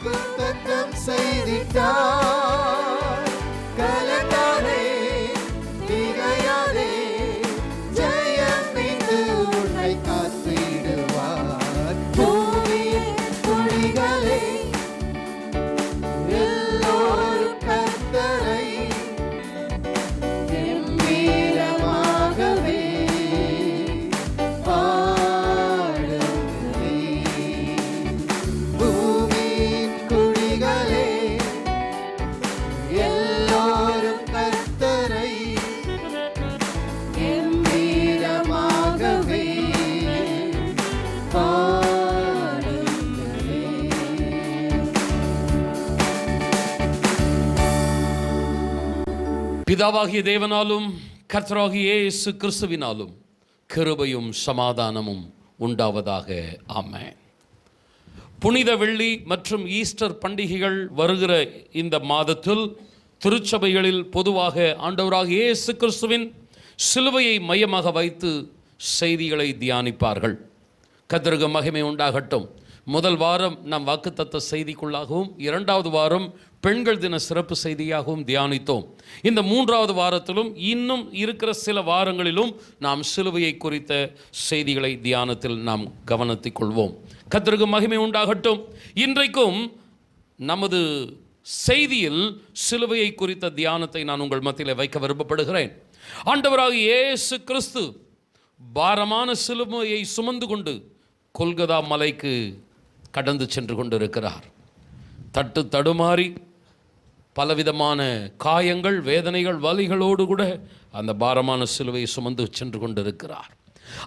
வாக்குத்தத்தம் செய்திட்டார். கலங்காதே, திகையாதே, ஜெயம் மீது உன்னை காத்திடுவார். பூமியின் குடிகளே, எல்லோரும் கர்த்தரை கம்பீரமாகவே பாடுங்களே. பூமியின் குடிகளே, எல்லோரும் கர்த்தரை கம்பீரமாகவே பாடுங்களே. பிதாவாகிய தேவனாலும் கர்த்தராகிய இயேசு கிறிஸ்துவினாலும் கிருபையும் சமாதானமும் உண்டாவதாக. ஆமென். புனித வெள்ளி மற்றும் ஈஸ்டர் பண்டிகைகள் வருகிற இந்த மாதத்தில் திருச்சபைகளில் பொதுவாக ஆண்டவராகிய இயேசு கிறிஸ்துவின் சிலுவையை மையமாக வைத்து செய்திகளை தியானிப்பார்கள். கர்த்தருக்கு மகிமை உண்டாகட்டும். முதல் வாரம் நாம் வாக்குத்தத்த செய்திக்குள்ளாகவும், இரண்டாவது வாரம் பெண்கள் தின சிறப்பு செய்தியாகவும் தியானித்தோம். இந்த மூன்றாவது வாரத்திலும் இன்னும் இருக்கிற சில வாரங்களிலும் நாம் சிலுவையை குறித்த செய்திகளை தியானத்தில் நாம் கவனித்துக் கொள்வோம். கர்த்தருக்கு மகிமை உண்டாகட்டும். இன்றைக்கும் நமது செய்தியில் சிலுவையை குறித்த தியானத்தை நான் உங்கள் மத்தியில் வைக்க விருப்பப்படுகிறேன். ஆண்டவராகிய இயேசு கிறிஸ்து பாரமான சிலுவையை சுமந்து கொண்டு கொல்கதா மலைக்கு கடந்து சென்று கொண்டிருக்கிறார். தட்டு தடுமாறி பலவிதமான காயங்கள், வேதனைகள், வலிகளோடு கூட அந்த பாரமான சிலுவையை சுமந்து சென்று கொண்டிருக்கிறார்.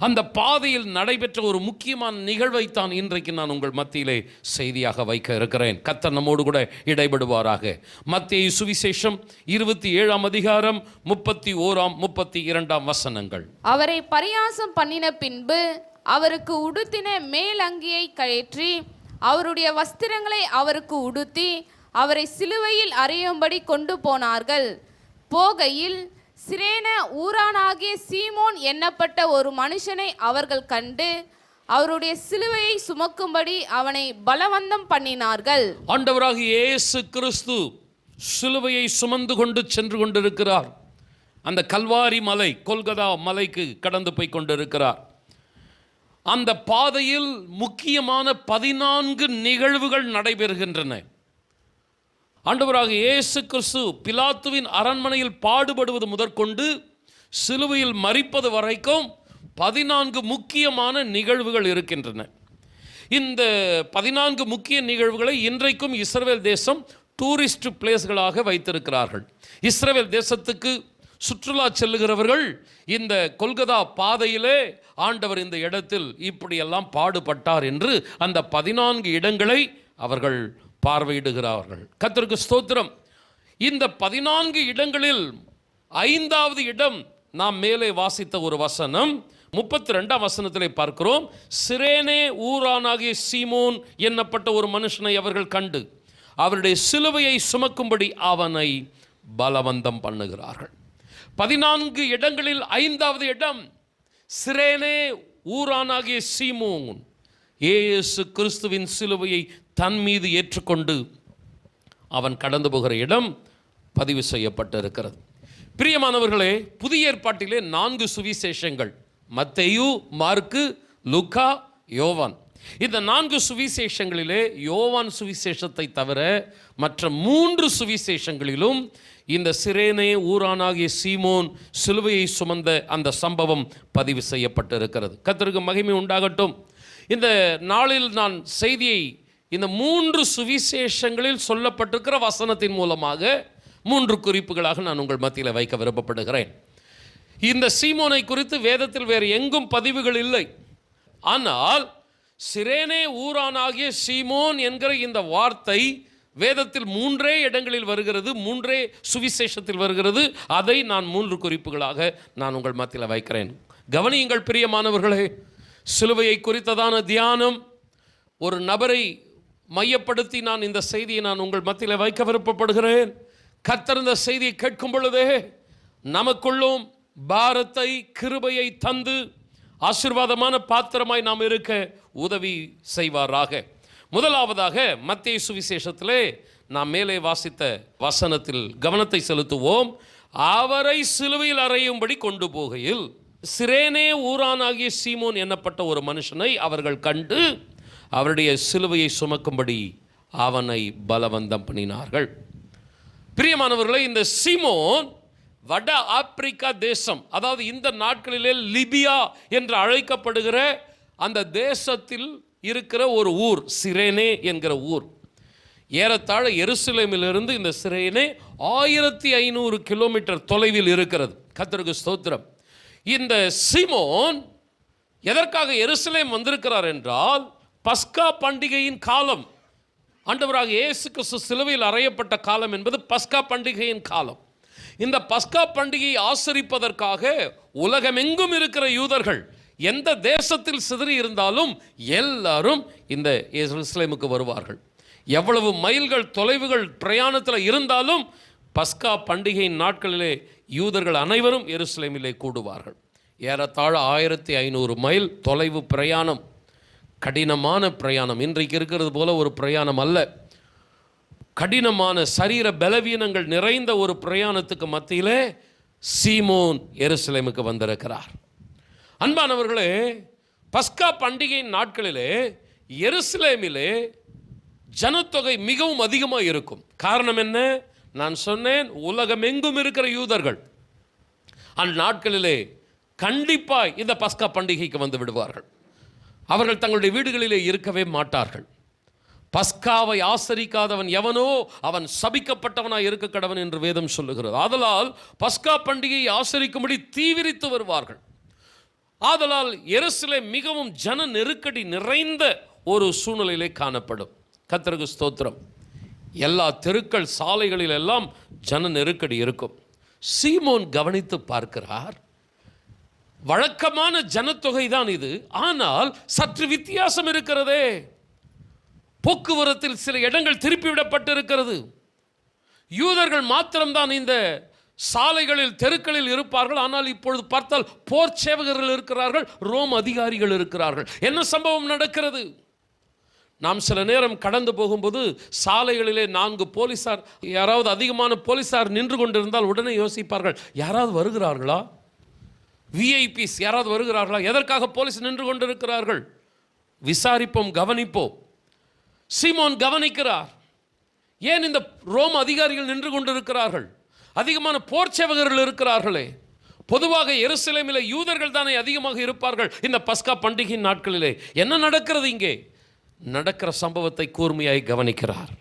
அந்த பாதையில் நடைபெற்ற ஒரு முக்கியமான நிகழ்வைத்தான் இன்றைக்கு நான் உங்கள் மத்தியிலே செய்தியாக வைக்க இருக்கிறேன். கர்த்தர் நம்மோடு கூட இடைபடுவாராக. மத்தேயு சுவிசேஷம் 27ஆம் அதிகாரம் 31ஆம் 32ஆம் வசனங்கள். அவரை பரியாசம் பண்ணின பின்பு அவருக்கு உடுத்தின மேல் அங்கியை கழற்றி அவருடைய வஸ்திரங்களை அவருக்கு உடுத்தி அவரை சிலுவையில் அறையும்படி கொண்டு போனார்கள். போகையில் சிரேன ஊரானாகிய சீமோன் என்னப்பட்ட ஒரு மனுஷனை அவர்கள் கண்டு அவருடைய சிலுவையை சுமக்கும்படி அவனை பலவந்தம் பண்ணினார்கள். ஆண்டவராகிய இயேசு கிறிஸ்து சிலுவையை சுமந்து கொண்டு சென்று கொண்டிருக்கிறார். அந்த கல்வாரி மலை, கொல்கதா மலைக்கு கடந்து போய் கொண்டிருக்கிறார். அந்த பாதையில் முக்கியமான 14 நிகழ்வுகள் நடைபெறுகின்றன. ஆண்டவராகிய இயேசு கிறிஸ்து பிலாத்துவின் அரண்மனையில் பாடுபடுவது முதற்கொண்டு சிலுவையில் மரிப்பது வரைக்கும் 14 முக்கியமான நிகழ்வுகள் இருக்கின்றன. இந்த 14 முக்கிய நிகழ்வுகளை இன்றைக்கும் இஸ்ரவேல் தேசம் டூரிஸ்ட் பிளேஸ்களாக வைத்திருக்கிறார்கள். இஸ்ரவேல் தேசத்துக்கு சுற்றுலா செல்லுகிறவர்கள் இந்த கொல்கதா பாதையிலே ஆண்டவர் இந்த இடத்தில் இப்படியெல்லாம் பாடுபட்டார் என்று அந்த 14 இடங்களை அவர்கள் பார்வையிடுகிறார்கள். கர்த்தருக்கு ஸ்தோத்திரம். இந்த 14 இடங்களில் 5வது இடம் நாம் மேலே வாசித்த ஒரு வசனம் 32ஆம் வசனத்திலே பார்க்கிறோம். சிரேனே ஊரானாகிய சீமோன் என்னப்பட்ட ஒரு மனுஷனை அவர்கள் கண்டு அவருடைய சிலுவையை சுமக்கும்படி அவனை பலவந்தம் பண்ணுகிறார்கள். 14 இடங்களில் 5வது இடம் சிரேனே ஊரானாகிய சீமோன் இயேசு கிறிஸ்துவின் சிலுவையை தன் மீது ஏற்றுக்கொண்டு அவன் கடந்து போகிற இடம் பதிவு செய்யப்பட்டிருக்கிறது. பிரியமானவர்களே, புதிய ஏற்பாட்டிலே 4 சுவிசேஷங்கள், மத்தேயு, மார்க்கு, லூக்கா, யோவான். இந்த 4 சுவிசேஷங்களிலே யோவான் சுவிசேஷத்தை தவிர மற்ற 3 சுவிசேஷங்களிலும் இந்த சிரேனே ஊரானாகிய சீமோன் சிலுவையை சுமந்த அந்த சம்பவம் பதிவு செய்யப்பட்டிருக்கிறது. கர்த்தருக்கு மகிமை உண்டாகட்டும். இந்த நாளில் நான் செய்தியை இந்த 3 சுவிசேஷங்களில் சொல்லப்பட்டிருக்கிற வசனத்தின் மூலமாக 3 குறிப்புகளாக நான் உங்கள் மத்தியில் வைக்க விருப்பப்படுகிறேன். இந்த சீமோனை குறித்து வேதத்தில் வேறு எங்கும் பதிவுகள் இல்லை. ஆனால் சிரேனே ஊரானாகிய சீமோன் என்கிற இந்த வார்த்தை வேதத்தில் 3 இடங்களில் வருகிறது, 3 சுவிசேஷத்தில் வருகிறது. அதை நான் 3 குறிப்புகளாக நான் உங்கள் மத்தியில் வைக்கிறேன். கவனியுங்கள் பிரியமானவர்களே, சிலுவையை குறித்ததான தியானம், ஒரு நபரை மையப்படுத்தி நான் இந்த செய்தியை நான் உங்கள் மத்தியில் வைக்க விருப்பப்படுகிறேன். கர்த்தர் இந்த செய்தியை கேட்கும் பொழுதே நமக்குள்ளும் பாரத்தை, கிருபையை தந்து ஆசீர்வாதமான பாத்திரமாய் நாம் இருக்க உதவி செய்வாராக. முதலாவதாக மத்தேயு சுவிசேஷத்திலே நாம் மேலே வாசித்த வசனத்தில் கவனத்தை செலுத்துவோம். அவரை சிலுவையில் அறையும்படி கொண்டு போகையில் சிரேனே ஊரானாகிய சீமோன் என்னப்பட்ட ஒரு மனுஷனை அவர்கள் கண்டு அவருடைய சிலுவையை சுமக்கும்படி அவனை பலவந்தம் பண்ணினார்கள். பிரியமானவர்களே, இந்த சீமோன் வட ஆப்பிரிக்கா தேசம், அதாவது இந்த நாட்களிலே லிபியா என்று அழைக்கப்படுகிற அந்த தேசத்தில் இருக்கிற ஒரு ஊர், சிரேனே என்கிற ஊர். ஏறத்தாழ எருசலேமிலிருந்து இந்த சிரேனே 1500 கிலோமீட்டர் தொலைவில் இருக்கிறது. கர்த்தருக்கு ஸ்தோத்திரம். இந்த சீமோன் எதற்காக எருசலேம் வந்திருக்கிறார் என்றால், பஸ்கா பண்டிகையின் காலம், ஆண்டவராக இயேசு கிறிஸ்து சிலுவையில் அறையப்பட்ட காலம் என்பது பஸ்கா பண்டிகையின் காலம். இந்த பஸ்கா பண்டிகையை ஆசரிப்பதற்காக உலகமெங்கும் இருக்கிற யூதர்கள் எந்த தேசத்தில் சிதறி இருந்தாலும் எல்லாரும் இந்த எருசலேமுக்கு வருவார்கள். எவ்வளவு மைல்கள் தொலைவுகள் பிரயாணத்தில் இருந்தாலும் பஸ்கா பண்டிகையின் நாட்களிலே யூதர்கள் அனைவரும் எருசலேமிலே கூடுவார்கள். ஏறத்தாழ 1500 மைல் தொலைவு பிரயாணம், கடினமான பிரயாணம். இன்றைக்கு இருக்கிறது போல ஒரு பிரயாணம் அல்ல. கடினமான சரீர பலவீனங்கள் நிறைந்த ஒரு பிரயாணத்துக்கு மத்தியிலே சீமோன் எருசலேமுக்கு வந்திருக்கிறார். அன்பானவர்களே, பஸ்கா பண்டிகையின் நாட்களிலே எருசலேமிலே ஜனத்தொகை மிகவும் அதிகமாக இருக்கும். காரணம் என்ன? நான் சொன்னேன், உலகமெங்கும் இருக்கிற யூதர்கள் அந்த நாட்களிலே கண்டிப்பாக இந்த பஸ்கா பண்டிகைக்கு வந்து விடுவார்கள். அவர்கள் தங்களுடைய வீடுகளிலே இருக்கவே மாட்டார்கள். பஸ்காவை ஆசரிக்காதவன் எவனோ அவன் சபிக்கப்பட்டவனாய் இருக்க கடவன் என்று வேதம் சொல்லுகிறது. ஆதலால் பஸ்கா பண்டிகையை ஆசரிக்கும்படி தீவிரித்து வருவார்கள். ஆதலால் எருசலேம் மிகவும் ஜன நெருக்கடி நிறைந்த ஒரு சூழ்நிலையிலே காணப்படும். கர்த்தருக்கு ஸ்தோத்திரம். எல்லா தெருக்கள் சாலைகளில் எல்லாம் ஜன நெருக்கடி இருக்கும். சீமோன் கவனித்து பார்க்கிறார், வழக்கமான ஜனத்தொகை தான் இது, ஆனால் சற்று வித்தியாசம் இருக்கிறதே. போக்குவரத்தில் சில இடங்கள் திருப்பிவிடப்பட்டிருக்கிறது. யூதர்கள் மாத்திரம்தான் இந்த சாலைகளில் தெருக்களில் இருப்பார்கள். ஆனால் இப்பொழுது பார்த்தால் போர் சேவகர்கள் இருக்கிறார்கள், ரோம் அதிகாரிகள் இருக்கிறார்கள். என்ன சம்பவம் நடக்கிறது? நாம் சில நேரம் கடந்து போகும்போது சாலைகளிலே 4 போலீசார், யாராவது அதிகமான போலீசார் நின்று கொண்டிருந்தால் உடனே யோசிப்பார்கள், யாராவது வருகிறார்களா? விஐபிஸ் யாராவது வருகிறார்களா? எதற்காக போலீஸ் நின்று கொண்டிருக்கிறார்கள்? விசாரிப்போம், கவனிப்போம். சீமோன் கவனிக்கிறார். ஏன் இந்த ரோம் அதிகாரிகள் நின்று கொண்டிருக்கிறார்கள்? அதிகமான போர் சேவகர்கள் இருக்கிறார்களே. பொதுவாக எருசலேமிலே யூதர்கள் தானே அதிகமாக இருப்பார்கள் இந்த பஸ்கா பண்டிகையின் நாட்களிலே. என்ன நடக்கிறது இங்கே? நடக்கிற சம்பவத்தை கூர்மையாய் கவனிக்கிறார்.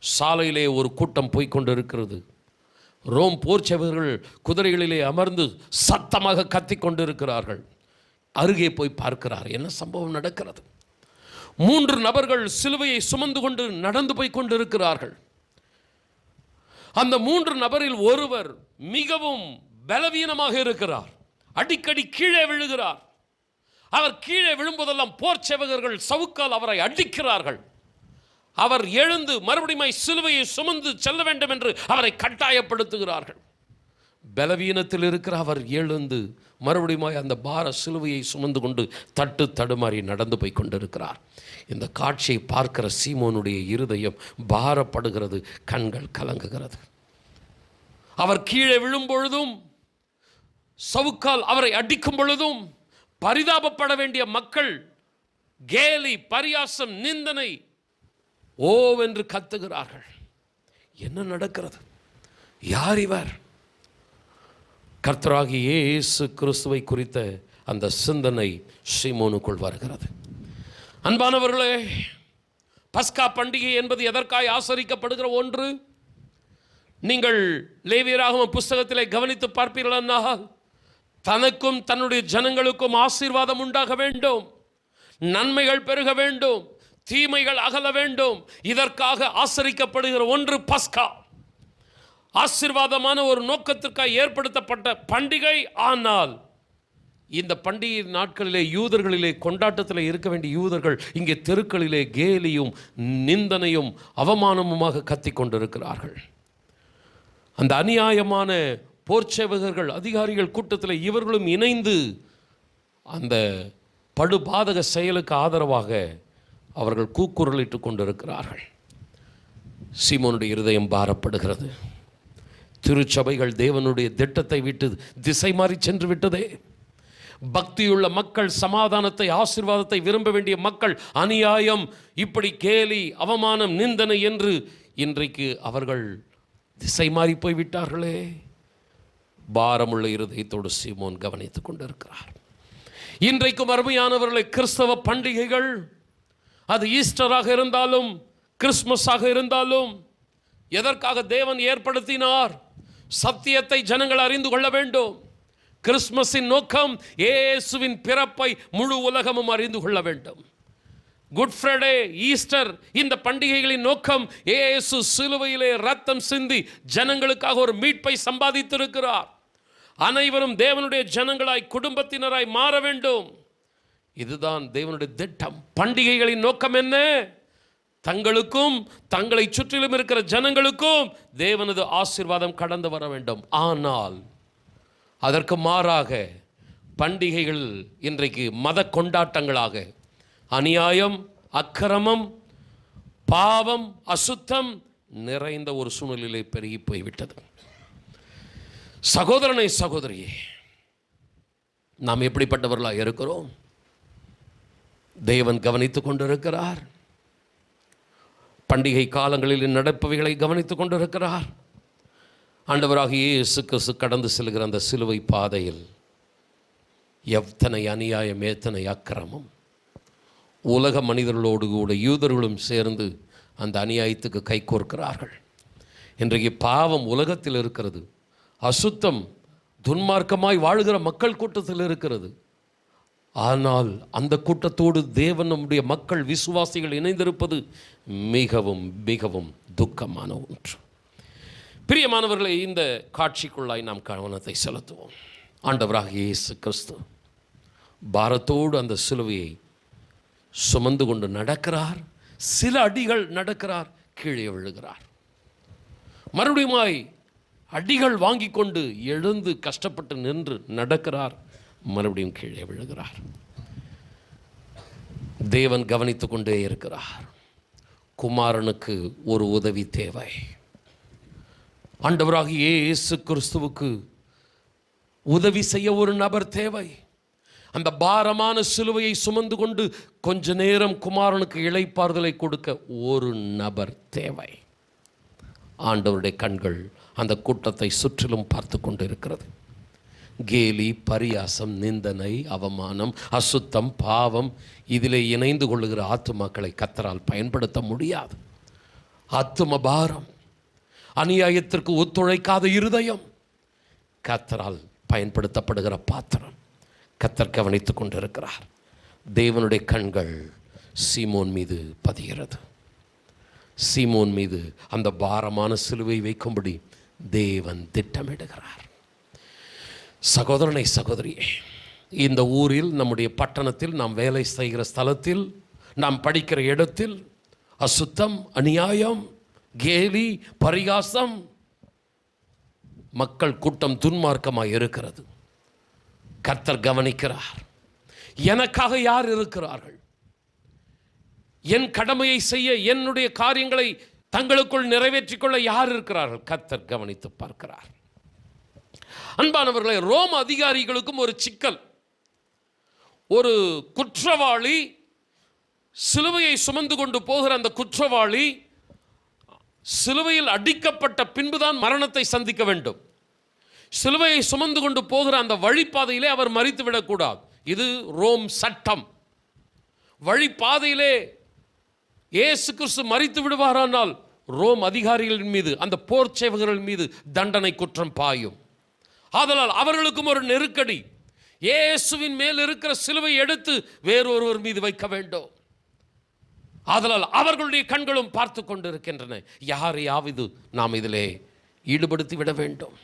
சாலையிலே ஒரு கூட்டம் போய்கொண்டிருக்கிறது. ரோம் போர் சேவகர்கள் குதிரைகளிலே அமர்ந்து சத்தமாக கத்தி கொண்டிருக்கிறார்கள். அருகே போய் பார்க்கிறார், என்ன சம்பவம் நடக்கிறது? 3 நபர்கள் சிலுவையை சுமந்து கொண்டு நடந்து போய் கொண்டிருக்கிறார்கள். அந்த 3 நபரில் ஒருவர் மிகவும் பலவீனமாக இருக்கிறார். அடிக்கடி கீழே விழுகிறார். அவர் கீழே விழும்போதெல்லாம் போர் சேவகர்கள் சவுக்கால் அவரை அடிக்கிறார்கள். அவர் எழுந்து மறுபடியும் சிலுவையை சுமந்து செல்ல வேண்டும் என்று அவரை கட்டாயப்படுத்துகிறார்கள். பலவீனத்தில் இருக்கிற அவர் எழுந்து மறுபடியும் அந்த பார சிலுவையை சுமந்து கொண்டு தட்டு தடுமாறி நடந்து போய் கொண்டிருக்கிறார். இந்த காட்சியை பார்க்கிற சீமோனுடைய இருதயம் பாரப்படுகிறது, கண்கள் கலங்குகிறது. அவர் கீழே விழும் பொழுதும் சவுக்கால் அவரை அடிக்கும் பொழுதும் பரிதாபப்பட வேண்டிய மக்கள் கேலி, பரியாசம், நிந்தனை ஓவென்று கத்துகிறார்கள். என்ன நடக்கிறது? யார் இவர்? கர்த்தராகிய இயேசு கிறிஸ்துவை குறித்த அந்த சிந்தனை சீமோனுக்குள் வருகிறது. அன்பானவர்களே, பஸ்கா பண்டிகை என்பது எதற்காக ஆசரிக்கப்படுகிற ஒன்று? நீங்கள் லேவியராகமம் புஸ்தகத்திலே கவனித்து பார்ப்பீர்கள் என்றால், தனக்கும் தன்னுடைய ஜனங்களுக்கும் ஆசீர்வாதம் உண்டாக வேண்டும், நன்மைகள் பெருக வேண்டும், தீமைகள் அகல வேண்டும். இதற்காக ஆசரிக்கப்படுகிற ஒன்று பஸ்கா. ஆசீர்வாதமான ஒரு நோக்கத்திற்காக ஏற்படுத்தப்பட்ட பண்டிகை. ஆனால் இந்த பண்டிகை நாட்களிலே யூதர்களிலே கொண்டாட்டத்தில் இருக்க வேண்டிய யூதர்கள் இங்கே தெருக்களிலே கேலியும் நிந்தனையும் அவமானமுமாக கத்திக் கொண்டிருக்கிறார்கள். அந்த அநியாயமான போர்ச்சேவகர்கள் அதிகாரிகள் கூட்டத்தில் இவர்களும் இணைந்து அந்த படுபாதக செயலுக்கு ஆதரவாக அவர்கள் கூக்குரலிட்டு கொண்டிருக்கிறார்கள். சீமோனுடைய இருதயம் பாரப்படுகிறது. திருச்சபைகள் தேவனுடைய திட்டத்தை விட்டு திசை மாறி சென்று விட்டதே. பக்தியுள்ள மக்கள், சமாதானத்தை, ஆசீர்வாதத்தை விரும்ப வேண்டிய மக்கள் அநியாயம், இப்படி கேலி, அவமானம், நிந்தனை என்று இன்றைக்கு அவர்கள் திசை மாறி போய்விட்டார்களே. பாரமுள்ள இருதயத்தோடு சீமோன் கவனித்துக் கொண்டிருக்கிறார். இன்றைக்கும் அருமையானவர்களை, கிறிஸ்தவ பண்டிகைகள், அது ஈஸ்டராக இருந்தாலும் கிறிஸ்மஸாக இருந்தாலும், எதற்காக தேவன் ஏற்படுத்தினார்? சத்தியத்தை ஜனங்கள் அறிந்து கொள்ள வேண்டும். கிறிஸ்மஸின் நோக்கம் இயேசுவின் பிறப்பை முழு உலகமும் அறிந்து கொள்ள வேண்டும். குட் ஃப்ரைடே, ஈஸ்டர், இந்த பண்டிகைகளின் நோக்கம் இயேசு சிலுவையிலே ரத்தம் சிந்தி ஜனங்களுக்காக ஒரு மீட்பை சம்பாதித்திருக்கிறார். அனைவரும் தேவனுடைய ஜனங்களாய், குடும்பத்தினராய் மாற வேண்டும். இதுதான் தேவனுடைய திட்டம். பண்டிகைகளின் நோக்கம் என்ன? தங்களுக்கும் தங்களை சுற்றிலும் இருக்கிற ஜனங்களுக்கும் தேவனது ஆசீர்வாதம் கடந்து வர வேண்டும். ஆனால் அதற்கு மாறாக பண்டிகைகள் இன்றைக்கு மத கொண்டாட்டங்களாக அநியாயம், அக்கிரமம், பாவம், அசுத்தம் நிறைந்த ஒரு சூழ்நிலையிலே பெருகி போய்விட்டது. சகோதரனை, சகோதரியே, நாம் எப்படிப்பட்டவர்களாக இருக்கிறோம்? தேவன் கவனித்துக் கொண்டிருக்கிறார். பண்டிகை காலங்களில் நடப்பவைகளை கவனித்துக் கொண்டிருக்கிறார். ஆண்டவராகிய இயேசு கிறிஸ்து கடந்து செல்கிற அந்த சிலுவை பாதையில் எத்தனை அநியாயம், எத்தனை அக்கிரமம். உலக மனிதர்களோடு கூட யூதர்களும் சேர்ந்து அந்த அநியாயத்துக்கு கை கோர்க்கிறார்கள். இன்றைக்கு பாவம் உலகத்தில் இருக்கிறது. அசுத்தம் துன்மார்க்கமாய் வாழ்கிற மக்கள் கூட்டத்தில் இருக்கிறது. ஆனால் அந்த கூட்டத்தோடு தேவன், நம்முடைய மக்கள், விசுவாசிகள் இணைந்திருப்பது மிகவும் மிகவும் துக்கமான ஒன்று. பிரியமானவர்களை, இந்த காட்சிக்குள்ளாய் நாம் கவனத்தை செலுத்துவோம். ஆண்டவராக இயேசு கிறிஸ்து பாரத்தோடு அந்த சிலுவையை சுமந்து கொண்டு நடக்கிறார். சில அடிகள் நடக்கிறார், கீழே விழுகிறார். மறுபடியுமாய் அடிகள் வாங்கி கொண்டு எழுந்து கஷ்டப்பட்டு நின்று நடக்கிறார், மறுபடியும் கீழே விழுகிறார். தேவன் கவனித்துக் கொண்டே இருக்கிறார். குமாரனுக்கு ஒரு உதவி தேவை. ஆண்டவராகிய இயேசு கிறிஸ்துவுக்கு உதவி செய்ய ஒரு நபர் தேவை. அந்த பாரமான சிலுவையை சுமந்து கொண்டு கொஞ்ச நேரம் குமாரனுக்கு இளைப்பாறுதலை கொடுக்க ஒரு நபர் தேவை. ஆண்டவருடைய கண்கள் அந்த கூட்டத்தை சுற்றிலும் பார்த்து கொண்டு இருக்கிறது. கேலி, பரியாசம், நிந்தனை, அவமானம், அசுத்தம், பாவம், இதிலே இணைந்து கொள்ளுகிற ஆத்துமாக்களை கர்த்தரால் பயன்படுத்த முடியாது. ஆத்தும பாரம், அநியாயத்திற்கு ஒத்துழைக்காத இருதயம் கர்த்தரால் பயன்படுத்தப்படுகிற பாத்திரம். கர்த்தர் கவனித்துக் கொண்டிருக்கிறார். தேவனுடைய கண்கள் சீமோன் மீது பதிகிறது. சீமோன் மீது அந்த பாரமான சிலுவை வைக்கும்படி தேவன் திட்டமிடுகிறார். சகோதரனை, சகோதரியே, இந்த ஊரில், நம்முடைய பட்டணத்தில், நாம் வேலை செய்கிற ஸ்தலத்தில், நாம் படிக்கிற இடத்தில் அசுத்தம், அநியாயம், கேலி, பரிகாசம், மக்கள் கூட்டம் துன்மார்க்கமாக இருக்கிறது. கர்த்தர் கவனிக்கிறார். எனக்காக யார் இருக்கிறார்கள்? என் கடமையை செய்ய, என்னுடைய காரியங்களை தங்களுக்குள் நிறைவேற்றிக் கொள்ள யார் இருக்கிறார்கள்? கர்த்தர் கவனித்து பார்க்கிறார். அன்பானவர்களே, ரோம அதிகாரிகளுக்கும் ஒரு சிக்கல். ஒரு குற்றவாளி, சிலுவையை சுமந்து கொண்டு போகிற அந்த குற்றவாளி சிலுவையில் அடிக்கப்பட்ட பின்புதான் மரணத்தை சந்திக்க வேண்டும். சிலுவையை சுமந்து கொண்டு போகிற அந்த வழிப்பாதையிலே அவர் மரித்து விடக்கூடாது. இது ரோம் சட்டம். வழிப்பாதையிலே இயேசு கிறிஸ்து மரித்து விடுவாரானால் ரோம் அதிகாரிகளின் மீது, அந்த போர் சேவகர்கள் மீது தண்டனை குற்றம் பாயும். ஆதலால் அவர்களுக்கும் ஒரு நெருக்கடி. இயேசுவின் மேல் இருக்கிற சிலுவை எடுத்து வேறொருவர் மீது வைக்க வேண்டும். ஆதலால் அவர்களுடைய கண்களும் பார்த்து கொண்டு இருக்கின்றன. யாரையாவது நாம் இதிலே ஈடுபடுத்தி விட வேண்டும்.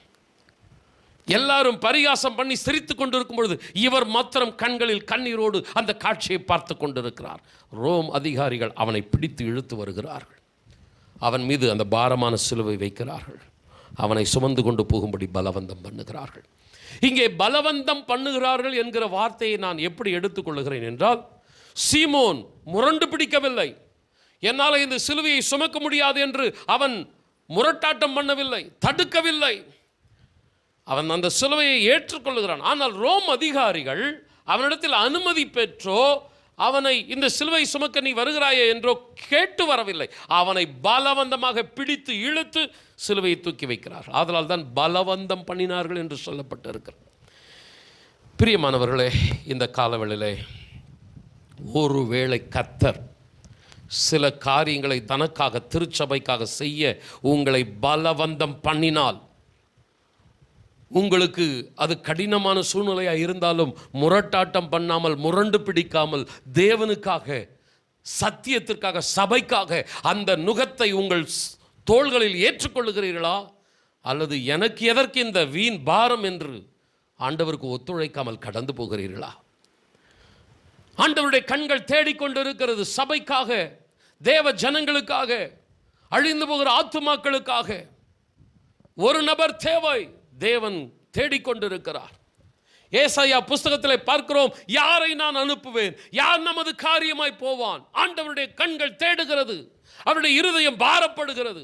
எல்லாரும் பரிகாசம் பண்ணி சிரித்துக் கொண்டிருக்கும் பொழுது இவர் மாத்திரம் கண்களில் கண்ணீரோடு அந்த காட்சியை பார்த்து கொண்டிருக்கிறார். ரோம் அதிகாரிகள் அவனை பிடித்து இழுத்து வருகிறார்கள். அவன் மீது அந்த பாரமான சிலுவை வைக்கிறார்கள். அவனை சுமந்து கொண்டு போகும்படி பலவந்தம் பண்ணுகிறார்கள். இங்கே பலவந்தம் பண்ணுகிறார்கள் என்கிற வார்த்தையை நான் எப்படி எடுத்துக்கொள்ளுகிறேன் என்றால், சீமோன் முரண்டு பிடிக்கவில்லை. என்னால் இந்த சிலுவையை சுமக்க முடியாது என்று அவன் முரட்டாட்டம் பண்ணவில்லை, தடுக்கவில்லை. அவன் அந்த சிலுவையை ஏற்றுக்கொள்ளுகிறான். ஆனால் ரோம் அதிகாரிகள் அவனிடத்தில் அனுமதி பெற்றோ அவனை இந்த சிலுவை சுமக்க நீ வருகிறாயே என்றோ கேட்டு வரவில்லை. அவனை பலவந்தமாக பிடித்து இழுத்து சிலுவையை தூக்கி வைக்கிறார். அதனால் தான் பலவந்தம் பண்ணினார்கள் என்று சொல்லப்பட்டிருக்கிறது. பிரியமானவர்களே, இந்த காலவெளியிலே ஒருவேளை கர்த்தர் சில காரியங்களை தனக்காக திருச்சபைக்காக செய்ய உங்களை பலவந்தம் பண்ணினால், உங்களுக்கு அது கடினமான சூழ்நிலையாக இருந்தாலும் முரட்டாட்டம் பண்ணாமல், முரண்டு பிடிக்காமல், தேவனுக்காக, சத்தியத்திற்காக, சபைக்காக அந்த நுகத்தை உங்கள் தோள்களில் ஏற்றுக்கொள்ளுகிறீர்களா? அல்லது எனக்கு எதற்கு இந்த வீண் பாரம் என்று ஆண்டவருக்கு ஒத்துழைக்காமல் கடந்து போகிறீர்களா? ஆண்டவருடைய கண்கள் தேடிக்கொண்டிருக்கிறது சபைக்காக, தேவ ஜனங்களுக்காக, அழிந்து போகிற ஆத்துமாக்களுக்காக. ஒரு நபர் தேவை, தேவன் தேடிக்கொண்டிருக்கிறார். ஏசாயா புஸ்தகத்தில் பார்க்கிறோம், யாரை நான் அனுப்புவேன், யார் நமது காரியமாய் போவான். ஆண்டவருடைய கண்கள் தேடுகிறது, அவருடைய இருதயம் பாரப்படுகிறது.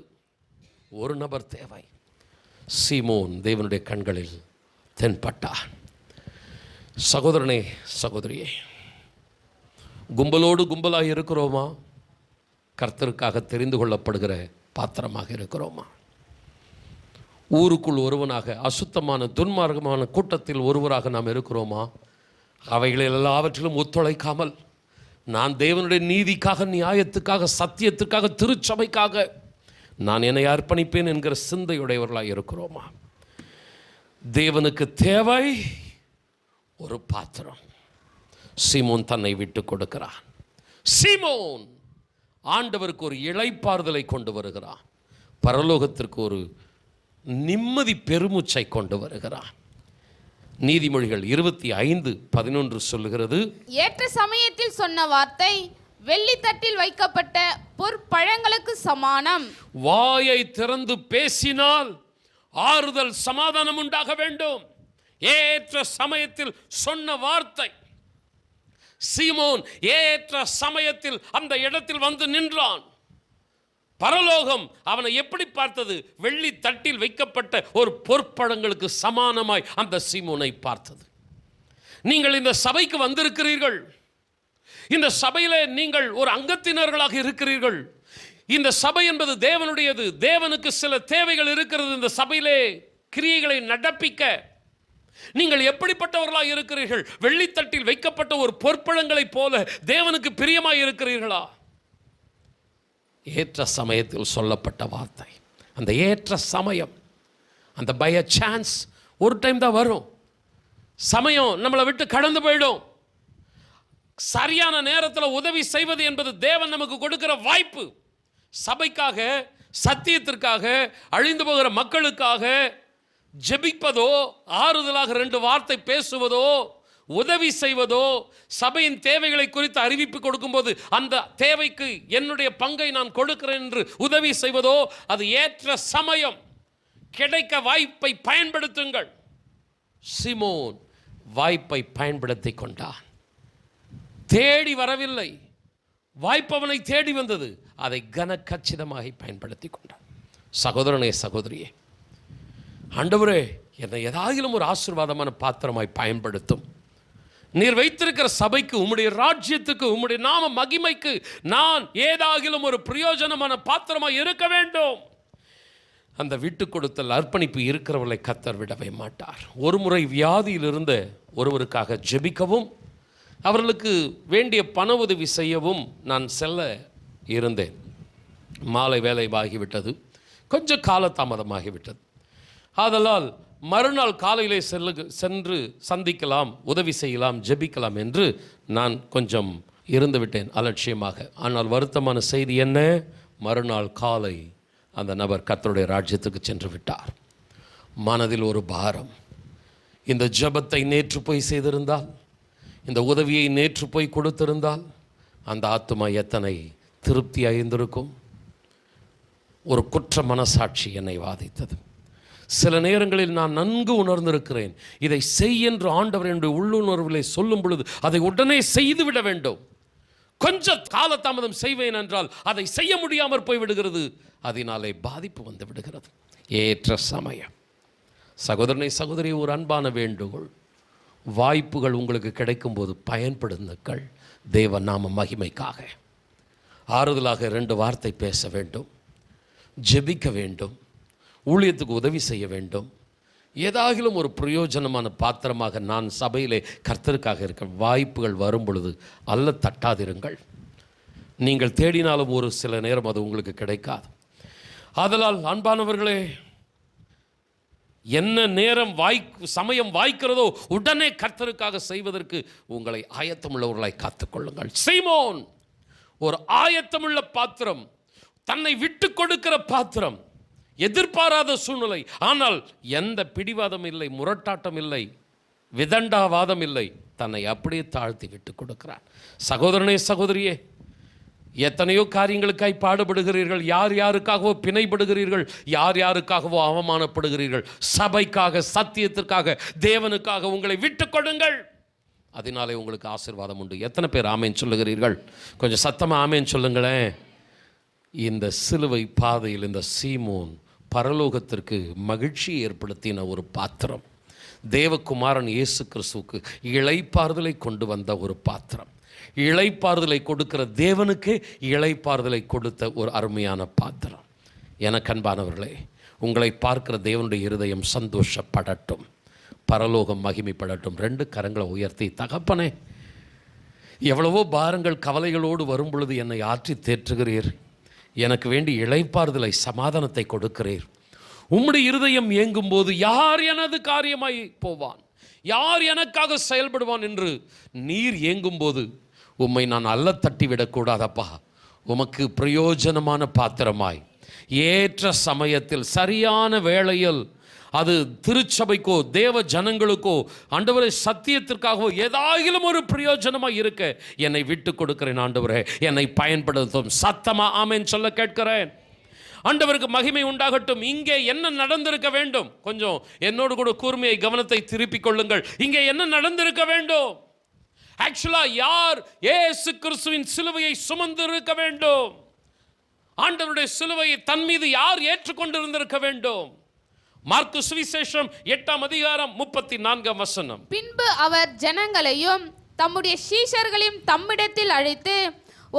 ஒரு நபர் தேவை. சீமோன் தேவனுடைய கண்களில் தென்பட்டான். சகோதரனே, சகோதரியே, கும்பலோடு கும்பலாக இருக்கிறோமா? கர்த்தருக்காக தெரிந்து கொள்ளப்படுகிற பாத்திரமாக இருக்கிறோமா? ஊருக்குள் ஒருவனாக, அசுத்தமான துன்மார்க்கமான கூட்டத்தில் ஒருவராக நாம் இருக்கிறோமா? அவைகளில் எல்லாவற்றிலும் ஒத்துழைக்காமல் நான் தேவனுடைய நீதிக்காக, நியாயத்துக்காக, சத்தியத்துக்காக, திருச்சபைக்காக நான் என்னை அர்ப்பணிப்பேன் என்கிற சிந்தையுடையவர்களாக இருக்கிறோமா? தேவனுக்கு தேவை ஒரு பாத்திரம். சீமோன் தன்னை விட்டு கொடுக்கிறான். சீமோன் ஆண்டவருக்கு ஒரு இளைப்பாறுதலை கொண்டு வருகிறான். பரலோகத்திற்கு ஒரு நிம்மதி பெருமூச்சை கொண்டு வருகிறான். நீதிமொழிகள் 25:11 சொல்லுகிறது, ஏற்ற சமயத்தில் சொன்ன வார்த்தை வெள்ளித்தட்டில் வைக்கப்பட்ட பொற்பழங்களுக்கு சமானம். வாயை திறந்து பேசினால் ஆறுதல், சமாதானம் உண்டாக வேண்டும். ஏற்ற சமயத்தில் சொன்ன வார்த்தை. சீமோன் ஏற்ற சமயத்தில் அந்த இடத்தில் வந்து நின்றான். பரலோகம் அவனை எப்படி பார்த்தது? வெள்ளி தட்டில் வைக்கப்பட்ட ஒரு பொற்பழங்களுக்கு சமானமாய் அந்த சீமோனை பார்த்தது. நீங்கள் இந்த சபைக்கு வந்திருக்கிறீர்கள். இந்த சபையிலே நீங்கள் ஒரு அங்கத்தினர்களாக இருக்கிறீர்கள். இந்த சபை என்பது தேவனுடையது. தேவனுக்கு சில தேவைகள் இருக்கிறது. இந்த சபையிலே கிரியைகளை நடப்பிக்க நீங்கள் எப்படிப்பட்டவர்களாக இருக்கிறீர்கள்? வெள்ளித்தட்டில் வைக்கப்பட்ட ஒரு பொற்பழங்களைப் போல தேவனுக்கு பிரியமாய் இருக்கிறீர்களா? ஏற்ற சமயத்தில் சொல்லப்பட்ட வார்த்தை. அந்த ஏற்ற சமயம், அந்த பை அ சான்ஸ், ஒரு டைம் தான் வரும். சமயம் நம்மளை விட்டு கடந்து போயிடும். சரியான நேரத்தில் உதவி செய்வது என்பது தேவன் நமக்கு கொடுக்கிற வாய்ப்பு. சபைக்காக, சத்தியத்திற்காக, அழிந்து போகிற மக்களுக்காக ஜெபிப்பதோ, ஆறுதலாக 2 வார்த்தை பேசுவதோ, உதவி செய்வதோ, சபையின் தேவைகளை குறித்து அறிவிப்பு கொடுக்கும்போது அந்த தேவைக்கு என்னுடைய பங்கை நான் கொடுக்கிறேன் என்று உதவி செய்வதோ, அது ஏற்ற சமயம். கிடைக்க வாய்ப்பை பயன்படுத்துங்கள். சீமோன் வாய்ப்பை பயன்படுத்தி கொண்டான். தேடி வரவில்லை, வாய்ப்பவனை தேடி வந்தது. அதை கனக்கச்சிதமாக பயன்படுத்தி கொண்டான். சகோதரனே, சகோதரியே, ஆண்டவரே என்னை ஏதாகிலும் ஒரு ஆசீர்வாதமான பாத்திரமாய் பயன்படுத்தும். நீர் வைத்திருக்கிற சபைக்கு, உம்முடைய ராஜ்யத்துக்கு, உம்முடைய நாம மகிமைக்கு நான் ஏதாகிலும் ஒரு பிரயோஜனமான பாத்திரமாய் இருக்க வேண்டும். அந்த விட்டு கொடுத்தல், அர்ப்பணிப்பு இருக்கிறவர்களை கர்த்தர் விடவே மாட்டார். ஒரு முறை வியாதியில் இருந்த ஒருவருக்காக ஜெபிக்கவும், அவர்களுக்கு வேண்டிய பண உதவி செய்யவும் நான் செல்ல இருந்தேன். மாலை வேலை ஆகிவிட்டது, கொஞ்சம் காலதாமதமாகிவிட்டது. ஆதலால் மறுநாள் காலையிலே சென்று சந்திக்கலாம், உதவி செய்யலாம், ஜெபிக்கலாம் என்று நான் கொஞ்சம் இருந்து விட்டேன் அலட்சியமாக. ஆனால் வருத்தமான செய்தி என்ன? மறுநாள் காலை அந்த நபர் கர்த்தருடைய ராஜ்யத்துக்கு சென்று விட்டார். மனதில் ஒரு பாரம். இந்த ஜெபத்தை நேற்று போய் செய்திருந்தால், இந்த உதவியை நேற்று போய் கொடுத்திருந்தால் அந்த ஆத்துமா எத்தனை திருப்தியாக இருந்திருக்கும். ஒரு குற்ற மனசாட்சி என்னை வாதித்தது. சில நேரங்களில் நான் நன்கு உணர்ந்திருக்கிறேன், இதை செய் என்று ஆண்டவர் என்னுடைய உள்ளுணர்விலே சொல்லும் பொழுது அதை உடனே செய்துவிட வேண்டும். கொஞ்சம் காலதாமதம் செய்வேன் என்றால் அதை செய்ய முடியாமற் போய்விடுகிறது. அதனாலே பாதிப்பு வந்து விடுகிறது. ஏற்ற சமயம். சகோதரனை சகோதரி, ஒரு அன்பான வேண்டுகோள், வாய்ப்புகள் உங்களுக்கு கிடைக்கும்போது பயன்படுத்துங்கள். தேவ நாம மகிமைக்காக. ஆறுதலாக 2 வார்த்தை பேச வேண்டும், ஜெபிக்க வேண்டும், ஊழியத்துக்கு உதவி செய்ய வேண்டும். ஏதாகிலும் ஒரு பிரயோஜனமான பாத்திரமாக நான் சபையிலே கர்த்தருக்காக இருக்க வாய்ப்புகள் வரும் பொழுது அல்ல தட்டாதிருங்கள். நீங்கள் தேடினாலும் ஒரு சில நேரம் அது உங்களுக்கு கிடைக்காது. ஆதலால் அன்பானவர்களே, என்ன நேரம் சமயம் வாய்க்கிறதோ உடனே கர்த்தருக்காக செய்வதற்கு உங்களை ஆயத்தமுள்ளவர்களாய் காத்துக்கொள்ளுங்கள். சீமோன் ஒரு ஆயத்தமுள்ள பாத்திரம், தன்னை விட்டு கொடுக்கிற பாத்திரம், எதிர்பாராத சூழ்நிலை. ஆனால் எந்த பிடிவாதம் இல்லை, முரட்டாட்டம் இல்லை, விதண்டாவாதம் இல்லை. தன்னை அப்படியே தாழ்த்தி விட்டு கொடுக்கிறான். சகோதரனே சகோதரியே, எத்தனையோ காரியங்களுக்காய் பாடுபடுகிறீர்கள், யார் யாருக்காகவோ பிணைப்படுகிறீர்கள், யார் யாருக்காகவோ அவமானப்படுகிறீர்கள். சபைக்காக, சத்தியத்திற்காக, தேவனுக்காக உங்களை விட்டு கொடுங்கள். அதனாலே உங்களுக்கு ஆசீர்வாதம் உண்டு. எத்தனை பேர் ஆமேன் சொல்லுகிறீர்கள்? கொஞ்சம் சத்தமாக ஆமேன் சொல்லுங்களேன். இந்த சிலுவை பாதையில் இந்த சீமோன் பரலோகத்திற்கு மகிழ்ச்சியை ஏற்படுத்தின ஒரு பாத்திரம். தேவகுமாரன் இயேசு கிறிஸ்துவுக்கு இளைப்பாறுதலை கொண்டு வந்த ஒரு பாத்திரம். இளைப்பாறுதலை கொடுக்கிற தேவனுக்கு இளைப்பாறுதலை கொடுத்த ஒரு அருமையான பாத்திரம். எனக்கு அன்பானவர்களே, உங்களை பார்க்கிற தேவனுடைய இருதயம் சந்தோஷப்படட்டும், பரலோகம் மகிமைப்படட்டும். 2 கரங்களை உயர்த்தி, தகப்பனே, எவ்வளவோ பாரங்கள் கவலைகளோடு வரும் பொழுது என்னை ஆற்றி தேற்றுகிறீர். எனக்கு வேண்டி இளைப்பாறுதலை, சமாதானத்தை கொடுக்கிறீர். உம்முடைய இருதயம் ஏங்கும் போது யார் எனது காரியமாய் போவான், யார் எனக்காக செயல்படுவான் என்று நீர் ஏங்கும் போது உம்மை நான் அல்ல தட்டிவிடக்கூடாதப்பா. உமக்கு பிரயோஜனமான பாத்திரமாய் ஏற்ற சமயத்தில் சரியான வேளையில், அது திருச்சபைக்கோ தேவ ஜனங்களுக்கோ ஆண்டவரே சத்தியத்திற்காகவோ ஏதாகிலும் ஒரு பிரயோஜனமாக இருக்க என்னை விட்டு கொடுக்கிறேன். ஆண்டவரே, என்னை பயன்படுத்தும். சத்தமா ஆமென் சொல்ல கேட்கிறேன். ஆண்டவருக்கு மகிமை உண்டாகட்டும். இங்கே என்ன நடந்திருக்க வேண்டும்? கொஞ்சம் என்னோடு கூட கூர்மையை கவனத்தை திருப்பிக் கொள்ளுங்கள். இங்கே என்ன நடந்திருக்க வேண்டும்? ஆக்சுவலா யார் இயேசு கிறிஸ்துவின் சிலுவையை சுமந்து இருக்க வேண்டும்? ஆண்டவருடைய சிலுவையை தன் மீது யார் ஏற்றுக்கொண்டிருந்திருக்க வேண்டும்? மார்க்கு சுவிசேஷம் 8ஆம் அதிகாரம் 34ஆம் வசனம். பின்பு அவர் ஜனங்களையும் தம்முடைய சீஷர்களையும் தம்மிடத்தில் அழைத்து,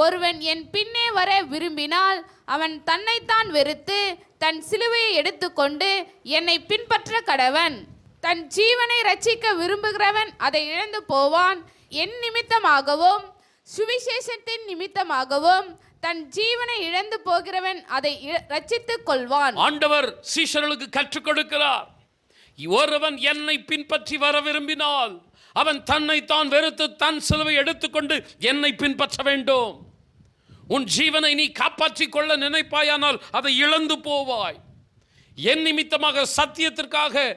ஒருவன் என் பின்னே வர விரும்பினால் அவன் தன்னைத்தான் வெறுத்து தன் சிலுவையை எடுத்துக்கொண்டு என்னை பின்பற்ற கடவன். தன் ஜீவனை ரட்சிக்க விரும்புகிறவன் அதை இழந்து போவான். என் நிமித்தமாகவும் சுவிசேஷத்தின் நிமித்தமாகவும் தன் ஜீவனை இழந்து போகிறவன் அதை ரட்சித்துக் கொள்வான். ஆண்டவர் சீஷர்களுக்கு கற்றுக் கொடுக்கிறார். ஒருவன் என்னை பின்பற்றி வர விரும்பினால் அவன் தன்னைத்தான் வெறுத்து தன் சிலுவை எடுத்துக்கொண்டு என்னை பின்பற்ற வேண்டும். உன் ஜீவனை நீ காப்பாற்றிக் கொள்ள நினைப்பாயானால் அதை இழந்து போவாய். என் நிமித்தமாக சத்தியத்திற்காக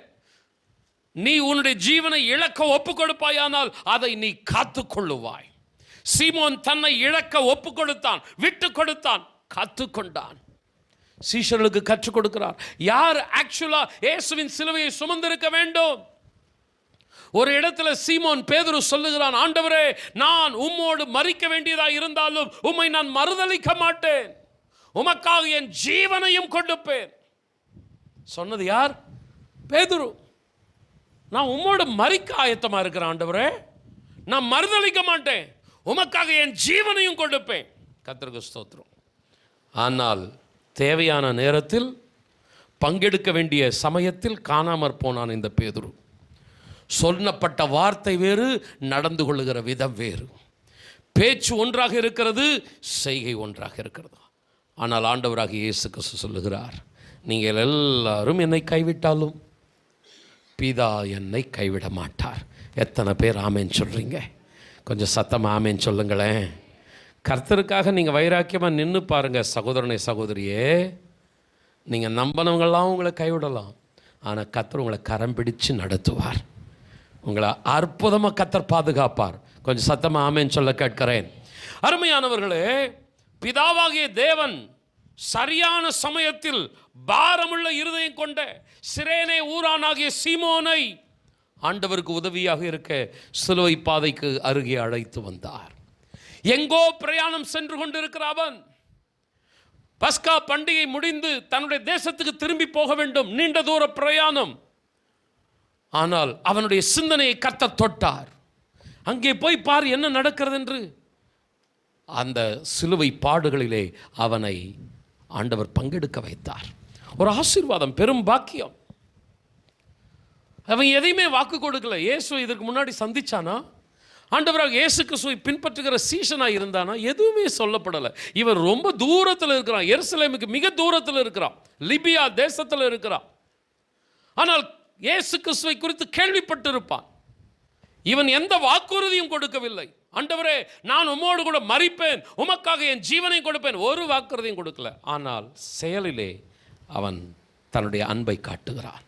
நீ உன்னுடைய ஜீவனை இழக்க ஒப்பு கொடுப்பாயானால் அதை நீ காத்து கொள்ளுவாய். சீமோன் தன்னை இழக்க ஒப்பு கொடுத்தான், விட்டு கொடுத்தான், காத்து கொண்டான். சீஷர்களுக்கு கற்றுக் கொடுக்கிறார். யார் ஆக்சுவலா இயேசுவின் சிலுவையை சுமந்திருக்க வேண்டும்? ஒரு இடத்துல சீமோன் பேதுரு சொல்லுகிறான், ஆண்டவரே, நான் உம்மோடு மரிக்க வேண்டியதாக இருந்தாலும் உம்மை நான் மறுதலிக்க மாட்டேன், உமக்காக என் ஜீவனையும் கொடுப்பேன். சொன்னது யார்? பேதுரு. நான் உம்மோடு மரிக்க ஆயத்தமா இருக்கிறேன் ஆண்டவரே, நான் மறுதலிக்க மாட்டேன், உமக்காக என் ஜீவனையும் கொடுப்பேன். கர்த்தருக்கு ஸ்தோத்திரம். ஆனால் தேவையான நேரத்தில், பங்கெடுக்க வேண்டிய சமயத்தில் காணாமற் போனான் இந்த பேதுரு. சொல்லப்பட்ட வார்த்தை வேறு, நடந்து கொள்ளுகிற விதம் வேறு. பேச்சு ஒன்றாக இருக்கிறது, செய்கை ஒன்றாக இருக்கிறது. ஆனால் ஆண்டவராக இயேசு கிறிஸ்து சொல்லுகிறார், நீங்கள் எல்லாரும் என்னை கைவிட்டாலும் பிதா என்னை கைவிட மாட்டார். எத்தனை பேர் ஆமேன் சொல்கிறீங்க? கொஞ்சம் சத்தமாக ஆமேன் சொல்லுங்களேன். கர்த்தருக்காக நீங்கள் வைராக்கியமாக நின்று பாருங்கள். சகோதரனை சகோதரியே, நீங்கள் நம்பினவங்களாம் உங்களை கைவிடலாம், ஆனால் கர்த்தர் உங்களை கரம் பிடிச்சு நடத்துவார். உங்களை அற்புதமாக கர்த்தர் பாதுகாப்பார். கொஞ்சம் சத்தமாக ஆமேன் சொல்ல கேட்கிறேன். அருமையானவர்களே, பிதாவாகிய தேவன் சரியான சமயத்தில் பாரமுள்ள இருதயம் கொண்ட சிரேனே ஊரானாகிய சீமோனை ஆண்டவருக்கு உதவியாக இருக்க சிலுவை பாதைக்கு அருகே அழைத்து வந்தார். எங்கோ பிரயாணம் சென்று கொண்டிருக்கிற அவன் பஸ்கா பண்டிகை முடிந்து தன்னுடைய தேசத்துக்கு திரும்பி போக வேண்டும், நீண்ட தூர பிரயாணம். ஆனால் அவனுடைய சிந்தனையை கர்த்தர் தொட்டார். அங்கே போய் பார் என்ன நடக்கிறது என்று. அந்த சிலுவை பாடுகளிலே அவனை ஆண்டவர் பங்கெடுக்க வைத்தார். ஒரு ஆசீர்வாதம், பெரும் பாக்கியம். அவன் எதையுமே வாக்கு கொடுக்கல. இயேசு இதற்கு முன்னாடி சந்திச்சானா? ஆண்டவராக இயேசு கிறிஸ்துவை பின்பற்றுகிற சீஷனாக இருந்தானா? எதுவுமே சொல்லப்படலை. இவர் ரொம்ப தூரத்தில் இருக்கிறான், எருசலேமுக்கு மிக தூரத்தில் இருக்கிறான், லிபியா தேசத்தில் இருக்கிறான். ஆனால் இயேசு கிறிஸ்துவை குறித்து கேள்விப்பட்டிருப்பான். இவன் எந்த வாக்குறுதியும் கொடுக்கவில்லை. ஆண்டவரே, நான் உம்மோடு கூட மரிப்பேன், உமக்காக என் ஜீவனை கொடுப்பேன், ஒரு வாக்குறுதியும் கொடுக்கல. ஆனால் செயலிலே அவன் தன்னுடைய அன்பை காட்டுகிறான்.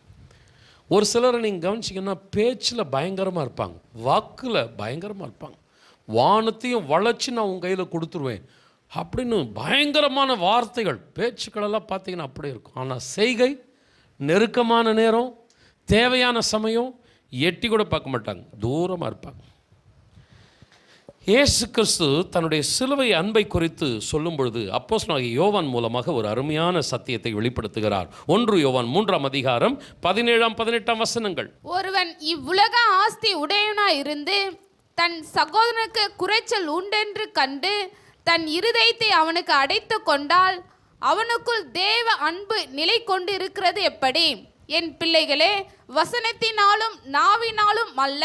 ஒரு சிலரை நீங்கள் கவனிச்சிங்கன்னா பேச்சில் பயங்கரமாக இருப்பாங்க, வாக்கில் பயங்கரமாக இருப்பாங்க. வானத்தையும் வளைச்சி நான் உங்கள் கையில் கொடுத்துருவேன் அப்படின்னு பயங்கரமான வார்த்தைகள், பேச்சுக்களெல்லாம் பார்த்தீங்கன்னா அப்படியே இருக்கும். ஆனால் செய்கை, நெருக்கமான நேரம், தேவையான சமயம் எட்டி கூட பார்க்க மாட்டாங்க, தூரமாக இருப்பாங்க. இயேசு கிறிஸ்து தன்னுடைய சிலுவை அன்பை குறித்து சொல்லும் பொழுது அப்போஸ்தலனாகிய யோவான் மூலமாக ஒரு அருமையான சத்தியத்தை வெளிப்படுத்துகிறார். 1 யோவான் 3ஆம் அதிகாரம் 17ஆம் 18ஆம் வசனங்கள். ஒருவன் இவ்வுலக ஆஸ்தி உடையவனாய் இருந்து தன் சகோதரனுக்கு குறைச்சல் உண்டென்று கண்டு தன் இருதயத்தை அவனுக்கு அடைத்து கொண்டால் அவனுக்குள் தேவ அன்பு நிலை கொண்டு இருக்கிறது எப்படி? என் பிள்ளைகளே, வசனத்தினாலும் நாவினாலும் அல்ல,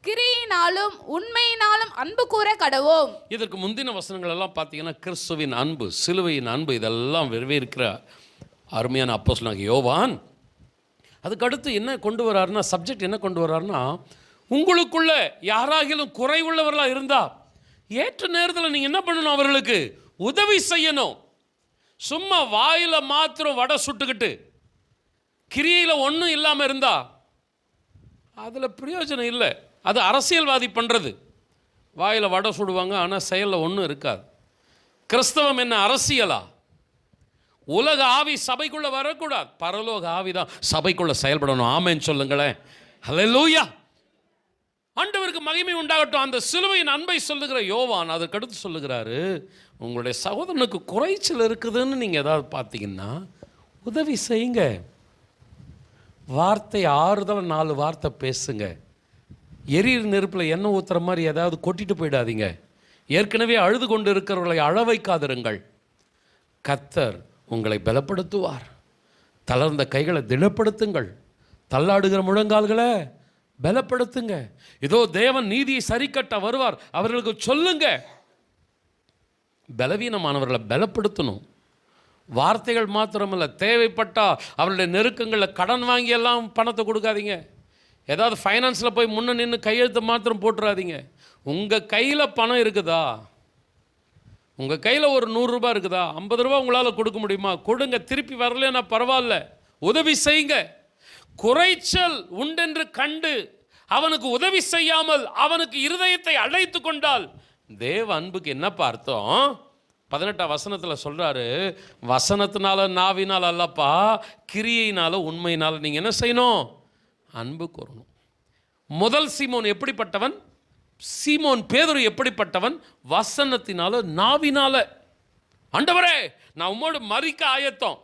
கிரியினாலும் உண்மையினாலும் அன்பு கூற கடவோம். இதற்கு முந்தின வசனங்கள் எல்லாம் பார்த்தீங்கன்னா கிறிஸ்துவின் அன்பு, சிலுவையின் அன்பு, இதெல்லாம் வெறுவேற்கிற அருமையான அப்போஸ்தலனாகிய யோவான். அதுக்கடுத்து என்ன கொண்டு வர்றாருன்னா, சப்ஜெக்ட் என்ன கொண்டு வர்றாருன்னா, உங்களுக்குள்ள யாராகிலும் குறைவுள்ளவர்களாக இருந்தால் ஏற்ற நேரத்தில் நீங்கள் என்ன பண்ணணும்? அவர்களுக்கு உதவி செய்யணும். சும்மா வாயில் மாத்திரம் வடை சுட்டுக்கிட்டு கிரியையில் ஒன்றும் இல்லாமல் இருந்தா அதில் பிரயோஜனம் இல்லை. அது அரசியல்வாதி பண்ணுறது. வாயில் வடை சுடுவாங்க, ஆனால் செயலில் ஒன்றும் இருக்காது. கிறிஸ்தவம் என்ன அரசியலா? உலக ஆவி சபைக்குள்ளே வரக்கூடாது, பரலோக ஆவி தான் சபைக்குள்ளே செயல்படணும். ஆமென் சொல்லுங்களேன். ஹல்லேலூயா. ஆண்டவருக்கு மகிமை உண்டாகட்டும். அந்த சிலுவையின் அன்பை சொல்லுகிற யோவான் அதற்கடுத்து சொல்லுகிறாரு, உங்களுடைய சகோதரனுக்கு குறைச்சல் இருக்குதுன்னு நீங்கள் ஏதாவது பார்த்தீங்கன்னா உதவி செய்யுங்க. வார்த்தை ஆறுதல் 4 வார்த்தை பேசுங்க. எரியிற நெருப்பில் எண்ணெய் ஊற்றுற மாதிரி ஏதாவது கொட்டிட்டு போயிடாதீங்க. ஏற்கனவே அழுது கொண்டு இருக்கிறவர்களை அழ வைக்காதிருங்கள். கர்த்தர் உங்களை பலப்படுத்துவார். தளர்ந்த கைகளை திடப்படுத்துங்கள், தள்ளாடுகிற முழங்கால்களை பலப்படுத்துங்க. இதோ தேவன் நீதியை சரிக்கட்ட வருவார், அவர்களுக்கு சொல்லுங்க. பலவீனமானவர்களை பலப்படுத்தணும். வார்த்தைகள் மாத்திரமல்ல, தேவைப்பட்டா அவருடைய நெருக்கங்களில் கடன் வாங்கி எல்லாம் பணத்தை கொடுக்காதீங்க. ஏதாவது ஃபைனான்ஸில் போய் முன்ன நின்று கையெழுத்து மாத்திரம் போட்டுறாதீங்க. உங்கள் கையில் பணம் இருக்குதா? உங்கள் கையில் ஒரு 100 ரூபாய் இருக்குதா? 50 ரூபா உங்களால் கொடுக்க முடியுமா? கொடுங்க. திருப்பி வரலன்னா பரவாயில்ல, உதவி செய்யுங்க. குறைச்சல் உண்டென்று கண்டு அவனுக்கு உதவி செய்யாமல் அவனுக்கு இருதயத்தை அழைத்து கொண்டால் தேவ அன்புக்கு என்னப்பா அர்த்தம்? 18ஆம் வசனத்தில் சொல்கிறாரு, வசனத்தினால நாவினால் அல்லப்பா, கிரியையினால உண்மையினால நீங்கள் என்ன செய்யணும்? அன்பு கூறணும். முதல் சீமோன் எப்படிப்பட்டவன்? சீமோன் பேதுரு எப்படிப்பட்டவன்? வசனத்தினால நாவினால. ஆண்டவரே, நான் உம்மோடு மரிக்க ஆயத்தம்.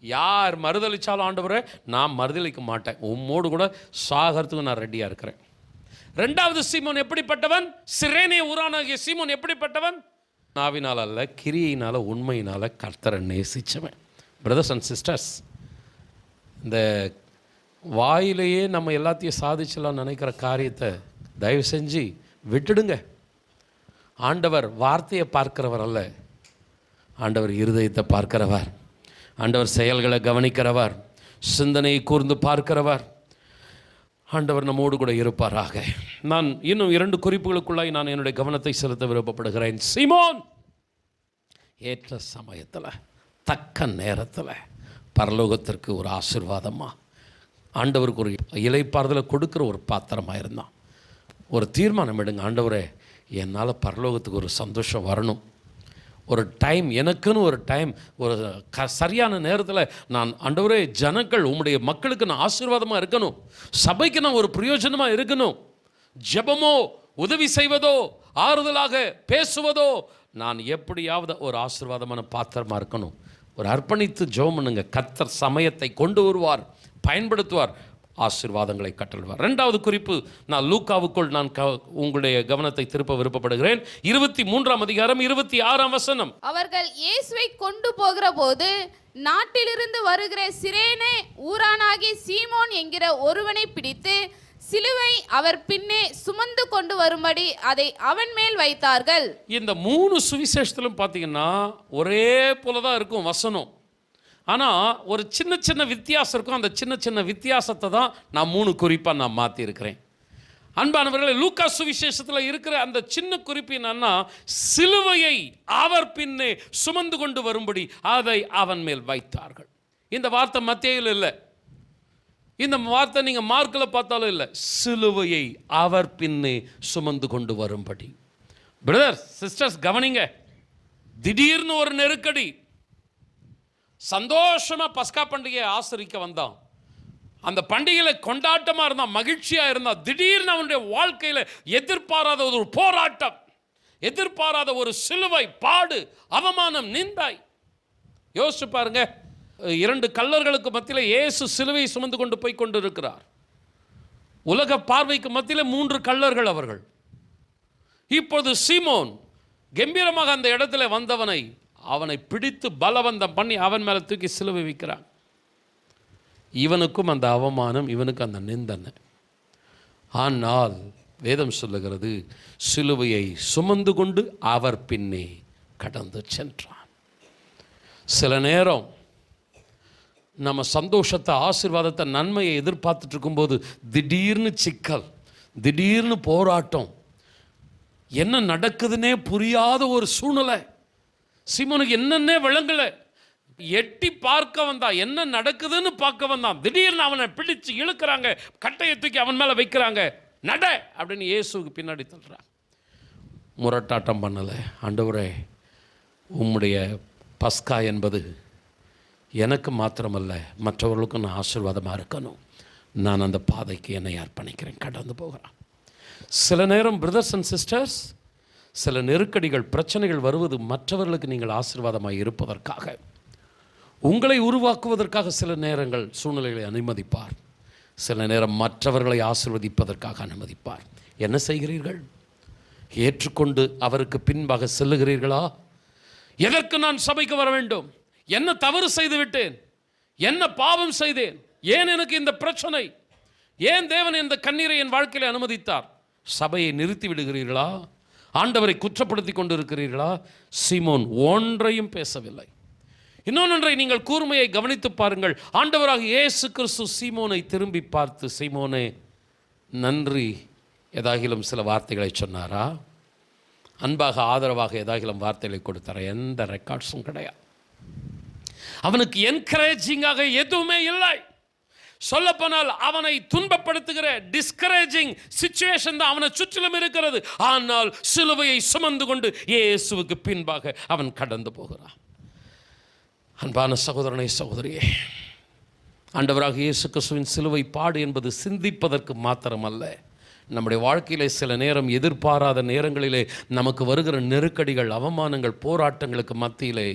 யார் மறுதளிச்சாலும் ஆண்டவரே நான் மறுதளிக்க மாட்டேன், உம்மோடு கூட சாகறதுக்கு நான் ரெடியாக இருக்கிறேன். 2வது சீமோன் எப்படிப்பட்டவன்? சிரேனே ஊரானாகிய சீமோன் எப்படிப்பட்டவன்? நாவினால் அல்ல, கிரியினால உண்மையினால கர்த்தரை நேசிச்சவன். பிரதர்ஸ் அண்ட் சிஸ்டர்ஸ், இந்த வாயிலேயே நம்ம எல்லாத்தையும் சாதிச்சலாம் நினைக்கிற காரியத்தை தயவு செஞ்சு விட்டுடுங்க. ஆண்டவர் வார்த்தையை பார்க்கிறவர் அல்ல, ஆண்டவர் இருதயத்தை பார்க்கிறவர். ஆண்டவர் செயல்களை கவனிக்கிறவர், சிந்தனையை கூர்ந்து பார்க்கிறவர். ஆண்டவர் நம்மோடு கூட இருப்பாராக. நான் இன்னும் 2 குறிப்புகளுக்குள்ளாய் நான் என்னுடைய கவனத்தை செலுத்த விருப்பப்படுகிறேன். சீமோன் ஏற்ற சமயத்தில் தக்க நேரத்தில் பரலோகத்திற்கு ஒரு ஆசீர்வாதமாக ஆண்டவருக்கு ஒரு இலைப்பாறுதலை கொடுக்குற ஒரு பாத்திரமாக இருந்தான். ஒரு தீர்மானம் எடுங்க, ஆண்டவரே என்னால் பரலோகத்துக்கு ஒரு சந்தோஷம் வரணும். ஒரு டைம், எனக்குன்னு ஒரு டைம், ஒரு சரியான நேரத்தில் நான் ஆண்டவரே ஜனங்கள் உம்முடைய மக்களுக்கு நான் ஆசீர்வாதமாக இருக்கணும், சபைக்கு நான் ஒரு பிரயோஜனமாக இருக்கணும். ஜெபமோ உதவி செய்வதோ ஆறுதலாக பேசுவதோ, நான் எப்படியாவது ஒரு ஆசீர்வாதமான பாத்திரமா இருக்கணும். ஒரு அர்ப்பணித்து ஜெபம் பண்ணுங்க. கர்த்தர் சமயத்தை கொண்டு வருவார், பயன்படுத்துவார், ஆசீர்வாதங்களை கட்டளையிடுவார். இரண்டாவது குறிப்பு, நான் லூக்காவுக்குள் நான் உங்களுடைய கவனத்தை திருப்ப விருப்பப்படுகிறேன். 23ஆம் அதிகாரம் 26ஆம் வசனம். அவர்கள் இயேசுவை கொண்டு போகிற போது நாட்டிலிருந்து வருகிற சிரேனே ஊரானாகி சீமோன் என்கிற ஒருவனை பிடித்து சிலுவை அவர் பின்னே சுமந்து கொண்டு வரும்படி அதை அவன் மேல் வைத்தார்கள். இந்த 3 சுவிசேஷத்திலும் பார்த்தீங்கன்னா ஒரே போலதான் இருக்கும் வசனம். ஆனால் ஒரு சின்ன சின்ன வித்தியாசம் இருக்கும். அந்த சின்ன சின்ன வித்தியாசத்தை தான் நான் 3 குறிப்பாக நான் மாற்றியிருக்கிறேன். அன்பானவர்களே, லூக்கா சுவிசேஷத்தில் இருக்கிற அந்த சின்ன குறிப்பு என்னன்னா, சிலுவையை அவர் பின்னே சுமந்து கொண்டு வரும்படி அதை அவன் மேல் வைத்தார்கள். இந்த வார்த்தை மத்தேயுல இல்லை, இந்த வார்த்தை நீங்கள் மார்க்கில் பார்த்தாலும் இல்லை. சிலுவையை அவர் பின்னே சுமந்து கொண்டு வரும்படி. பிரதர்ஸ் சிஸ்டர்ஸ் கவனிங்க. திடீர்னு ஒரு நெருக்கடி. சந்தோஷமா பஸ்கா பண்டிகையை ஆசரிக்க வந்தான். அந்த பண்டிகையில் கொண்டாட்டமா இருந்தான், மகிழ்ச்சியா இருந்தான். திடீர்னு அவனுடைய வாழ்க்கையில் எதிர்பாராத ஒரு போராட்டம், எதிர்பாராத ஒரு சிலுவை பாடு, அவமானம், நிந்தாய். யோசிச்சு பாருங்க. 2 கள்ளர்களுக்கு மத்தியில் இயேசு சிலுவையை சுமந்து கொண்டு போய் கொண்டு இருக்கிறார். உலக பார்வைக்கு மத்தியில் 3 கள்ளர்கள் அவர்கள். இப்போது சீமோன் கம்பீரமாக அந்த இடத்துல வந்தவனை அவனை பிடித்து பலவந்தம் பண்ணி அவன் மேலே தூக்கி சிலுவை வைக்கிறான். இவனுக்கும் அந்த அவமானம், இவனுக்கு அந்த நிந்தனை. ஆனால் வேதம் சொல்லுகிறது, சிலுவையை சுமந்து கொண்டு அவர் பின்னே கடந்து சென்றான். சில நேரம் நம்ம சந்தோஷத்தை, ஆசீர்வாதத்தை, நன்மையை எதிர்பார்த்துட்டு இருக்கும்போது திடீர்னு சிக்கல், திடீர்னு போராட்டம், என்ன நடக்குதுன்னே புரியாத ஒரு சூழ்நிலை. சீமோனுக்கு என்னன்னே விளங்கலை. எட்டி பார்க்க வந்தான், என்ன நடக்குதுன்னு பார்க்க வந்தான். திடீர்னு அவனை பிடிச்சு இழுக்கிறாங்க, கட்டையை தூக்கி அவன் மேலே வைக்கிறாங்க. நட அப்படின்னு இயேசுக்கு பின்னாடி தள்ளுறாங்க. முரட்டாட்டம் பண்ணலை. ஆண்டவரே, உம்முடைய பஸ்கா என்பது எனக்கு மாத்திரமல்ல, மற்றவர்களுக்கும் நான் ஆசீர்வாதமாக இருக்கணும். நான் அந்த பாதைக்கு என்னை அர்ப்பணிக்கிறேன். கடந்து போகிறான். சில நேரம் பிரதர்ஸ் அண்ட் சிஸ்டர்ஸ், சில நெருக்கடிகள், பிரச்சனைகள் வருவது மற்றவர்களுக்கு நீங்கள் ஆசீர்வாதமாக இருப்பதற்காக, உங்களை உருவாக்குவதற்காக சில நேரங்கள் சூழ்நிலைகளை அனுமதிப்பார். சில நேரம் மற்றவர்களை ஆசீர்வதிப்பதற்காக அனுமதிப்பார். என்ன செய்கிறீர்கள்? ஏற்றுக்கொண்டு அவருக்கு பின்பாக செல்லுகிறீர்களா? எதற்கு நான் சபைக்கு வர வேண்டும்? என்ன தவறு செய்து விட்டேன்? என்ன பாவம் செய்தேன்? ஏன் எனக்கு இந்த பிரச்சனை? ஏன் தேவன் இந்த கண்ணீரை என் வாழ்க்கையில் அனுமதித்தார்? சபையை நிறுத்தி விடுகிறீர்களா? ஆண்டவரை குற்றப்படுத்தி கொண்டு இருக்கிறீர்களா? சீமோன் ஒன்றையும் பேசவில்லை. இன்னொன்றை நீங்கள் கூர்மையை கவனித்து பாருங்கள். ஆண்டவராக இயேசு கிறிஸ்து சீமோனை திரும்பி பார்த்து, சீமோனே நன்றி ஏதாகிலும் சில வார்த்தைகளை சொன்னாரா? அன்பாக ஆதரவாக ஏதாகிலும் வார்த்தைகளை கொடுத்தாரா? எந்த ரெக்கார்ட்ஸும் கிடையாது. அவனுக்கு என்கரேஜிங்காக எதுவுமே இல்லை. சொல்லப்போனால் அவனை துன்பப்படுத்துகிற டிஸ்கரேஜிங் சிச்சுவேஷன் தான் அவனை சுற்றிலும் இருக்கிறது. ஆனால் சிலுவையை சுமந்து கொண்டு இயேசுவுக்கு பின்பாக அவன் கடந்து போகிறான். அன்பான சகோதரனை, சகோதரியே, ஆண்டவராக இயேசு கிறிஸ்துவின் சிலுவை பாடு என்பது சிந்திப்பதற்கு மாத்திரமல்ல, நம்முடைய வாழ்க்கையிலே சில நேரம் எதிர்பாராத நேரங்களிலே நமக்கு வருகிற நெருக்கடிகள், அவமானங்கள், போராட்டங்களுக்கு மத்தியிலே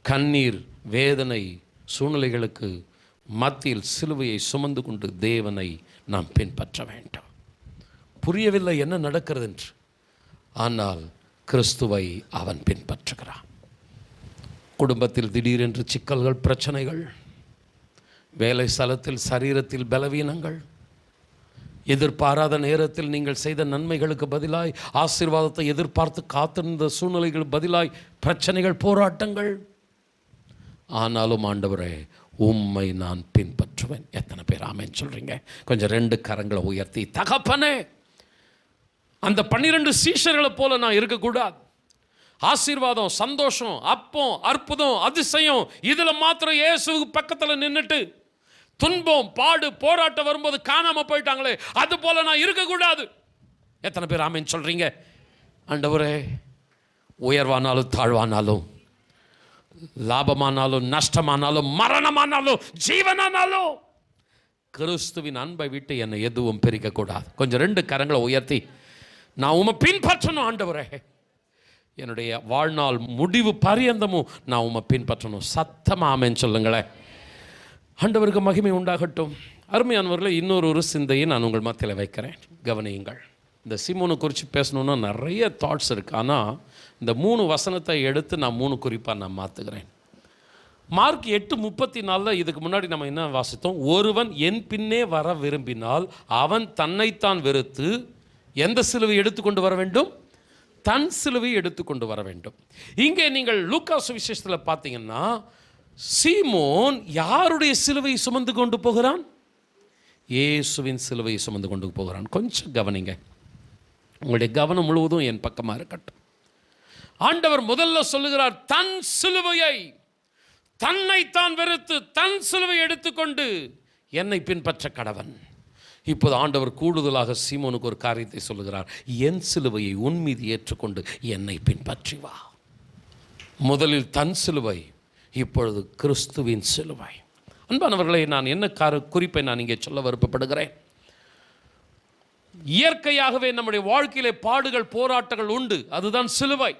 கண்ணீர், வேதனை, சூழ்நிலைகளுக்கு மத்தியில் சிலுவையை சுமந்து கொண்டு தேவனை நாம் பின்பற்ற வேண்டும். புரியவில்லை என்ன நடக்கிறது என்று, ஆனால் கிறிஸ்துவை அவன் பின்பற்றுகிறான். குடும்பத்தில் திடீரென்று சிக்கல்கள், பிரச்சனைகள், வேலை ஸ்தலத்தில் சரீரத்தில் பலவீனங்கள், எதிர்பாராத நேரத்தில் நீங்கள் செய்த நன்மைகளுக்கு பதிலாய், ஆசீர்வாதத்தை எதிர்பார்த்து காத்திருந்த சூழ்நிலைகள் பதிலாய் பிரச்சனைகள், போராட்டங்கள். ஆனாலும் ஆண்டவரே, உம்மை நான் பின்பற்றுவேன். எத்தனை பேர் ஆமென் சொல்றீங்க? கொஞ்சம் 2 கரங்களை உயர்த்தி, தகப்பனே, அந்த 12 சீஷர்களை போல நான் இருக்கக்கூடாது. ஆசீர்வாதம், சந்தோஷம், அப்பம், அற்புதம், அதிசயம், இதுல மாத்திரம் இயேசுவுக்கு பக்கத்தில் நின்றுட்டு துன்பம், பாடு, போராட்டம் வரும்போது காணாம போயிட்டாங்களே, அது போல நான் இருக்கக்கூடாது. எத்தனை பேர் ஆமென் சொல்றீங்க? ஆண்டவரே, உயர்வானாலும் தாழ்வானாலும், லாபமானாலும் நஷ்டமானாலும், மரணமானாலும் ஜீவனானாலும், கிறிஸ்துவின் அன்பை விட்டு என்னை எதுவும் பிரிக்கக்கூடாது. கொஞ்சம் 2 கரங்களை உயர்த்தி, நான் உம்மை பின்பற்றணும் ஆண்டவரே, என்னுடைய வாழ்நாள் முடிவு பரியந்தமும் நான் உம்மை பின்பற்றணும். சத்தமாக ஆமென் சொல்லுங்களேன். ஆண்டவருக்கு மகிமை உண்டாகட்டும். அருமையானவர்களே, இன்னொரு சிந்தையை நான் உங்கள் மத்தியில் வைக்கிறேன், கவனியுங்கள். இந்த சீமோனை குறித்து பேசணுன்னா நிறைய தாட்ஸ் இருக்குது. ஆனால் இந்த 3 வசனத்தை எடுத்து நான் 3 குறிப்பாக நான் மாற்றுகிறேன். மார்க் 8:34 இதுக்கு முன்னாடி நம்ம என்ன வாசித்தோம்? ஒருவன் என் பின்னே வர விரும்பினால் அவன் தன்னைத்தான் வெறுத்து எந்த சிலுவை எடுத்துக்கொண்டு வர வேண்டும்? தன் சிலுவை எடுத்துக்கொண்டு வர வேண்டும். இங்கே நீங்கள் லூக்கா சுவிசேஷத்தில் பார்த்தீங்கன்னா, சீமோன் யாருடைய சிலுவையை சுமந்து கொண்டு போகிறான்? இயேசுவின் சிலுவையை சுமந்து கொண்டு போகிறான். கொஞ்சம் கவனிங்க, உங்களுடைய கவனம் முழுவதும் என் பக்கமாக இருக்கட்டும். ஆண்டவர் முதல்ல சொல்லுகிறார், தன் சிலுவையை, தன்னைத்தான் வெறுத்து தன் சிலுவை எடுத்துக்கொண்டு என்னை பின்பற்ற கடவன். இப்போது ஆண்டவர் கூடுதலாக சீமோனுக்கு ஒரு காரியத்தை சொல்லுகிறார், என் சிலுவையை உன் மீது ஏற்றுக்கொண்டு என்னை பின்பற்றி வா. முதலில் தன் சிலுவை, இப்பொழுது கிறிஸ்துவின் சிலுவை. அன்பானவர்களை, நான் என்ன குறிப்பை நான் இங்கே சொல்ல விருப்பப்படுகிறேன். இயற்கையாகவே நம்முடைய வாழ்க்கையிலே பாடுகள் போராட்டங்கள் உண்டு, அதுதான் சிலுவை.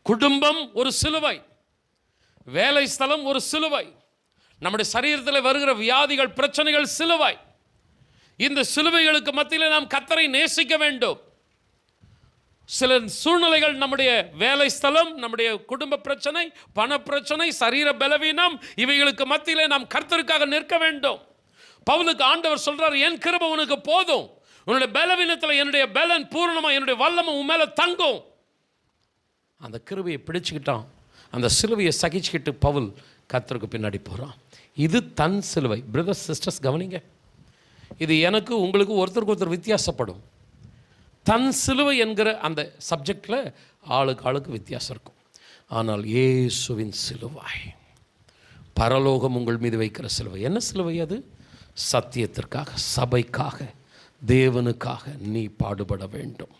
குடும்பம் ஒரு சிலுவை, வேலை ஸ்தலம் ஒரு சிலுவை, நம்முடைய சரீரத்தில் வருகிற வியாதிகள் பிரச்சனைகள் சிலுவை. இந்த சிலுவைகளுக்கு மத்தியில் நாம் கர்த்தரை நேசிக்க வேண்டும். சில சூழ்நிலைகள், நம்முடைய வேலை ஸ்தலம், நம்முடைய குடும்ப பிரச்சனை, பண பிரச்சனை, சரீர பலவீனம், இவைகளுக்கு மத்தியிலே நாம் கர்த்தருக்காக நிற்க வேண்டும். பவுலுக்கு ஆண்டவர் சொல்றார், என் கிருபை உனக்கு போதும், உன்னுடைய பலவீனத்தில் என்னுடைய பலன் பூரணமாக, என்னுடைய வல்லமை உன் மேலே தங்கும். அந்த கிருபையை பிடிச்சுக்கிட்டான், அந்த சிலுவையை சகிச்சுக்கிட்டு பவுல் கர்த்தருக்கு பின்னாடி போகிறான். இது தன் சிலுவை. பிரதர்ஸ் சிஸ்டர்ஸ் கவனிங்க, இது எனக்கு உங்களுக்கு ஒருத்தருக்கு ஒருத்தர் வித்தியாசப்படும். தன் சிலுவை என்கிற அந்த சப்ஜெக்டில் ஆளுக்கு வித்தியாசம் இருக்கும். ஆனால் இயேசுவின் சிலுவை, பரலோகம் உங்கள் மீது வைக்கிற சிலுவை. என்ன சிலுவை அது? சத்தியத்திற்காக, சபைக்காக, தேவனுக்காக நீ பாடுபட வேண்டும்.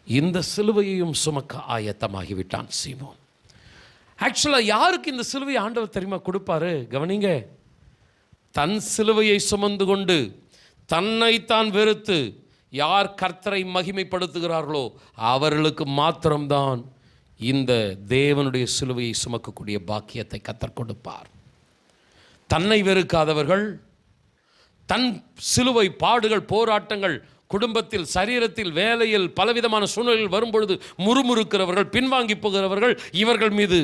இந்த சிலுவையையும் சுமக்க ஆயத்தமாகிவிட்டான் சீமோன். ஆக்சுவலாக யாருக்கு இந்த சிலுவையை ஆண்டவர் தெரியுமா கொடுப்பாரு? கவனிங்க, தன் சிலுவையை சுமந்து கொண்டு தன்னைத்தான் வெறுத்து யார் கர்த்தரை மகிமைப்படுத்துகிறார்களோ அவர்களுக்கு மாத்திரம்தான் இந்த தேவனுடைய சிலுவையை சுமக்கக்கூடிய பாக்கியத்தை கர்த்தர் கொடுப்பார். தன்னை வெறுக்காதவர்கள், தன் சிலுவை பாடுகள் போராட்டங்கள் குடும்பத்தில், சரீரத்தில், வேலையில், பலவிதமான சூழ்நிலையில் வரும்பொழுது முறுமுறுக்கிறவர்கள், பின்வாங்கி போகிறவர்கள், இவர்கள் மீது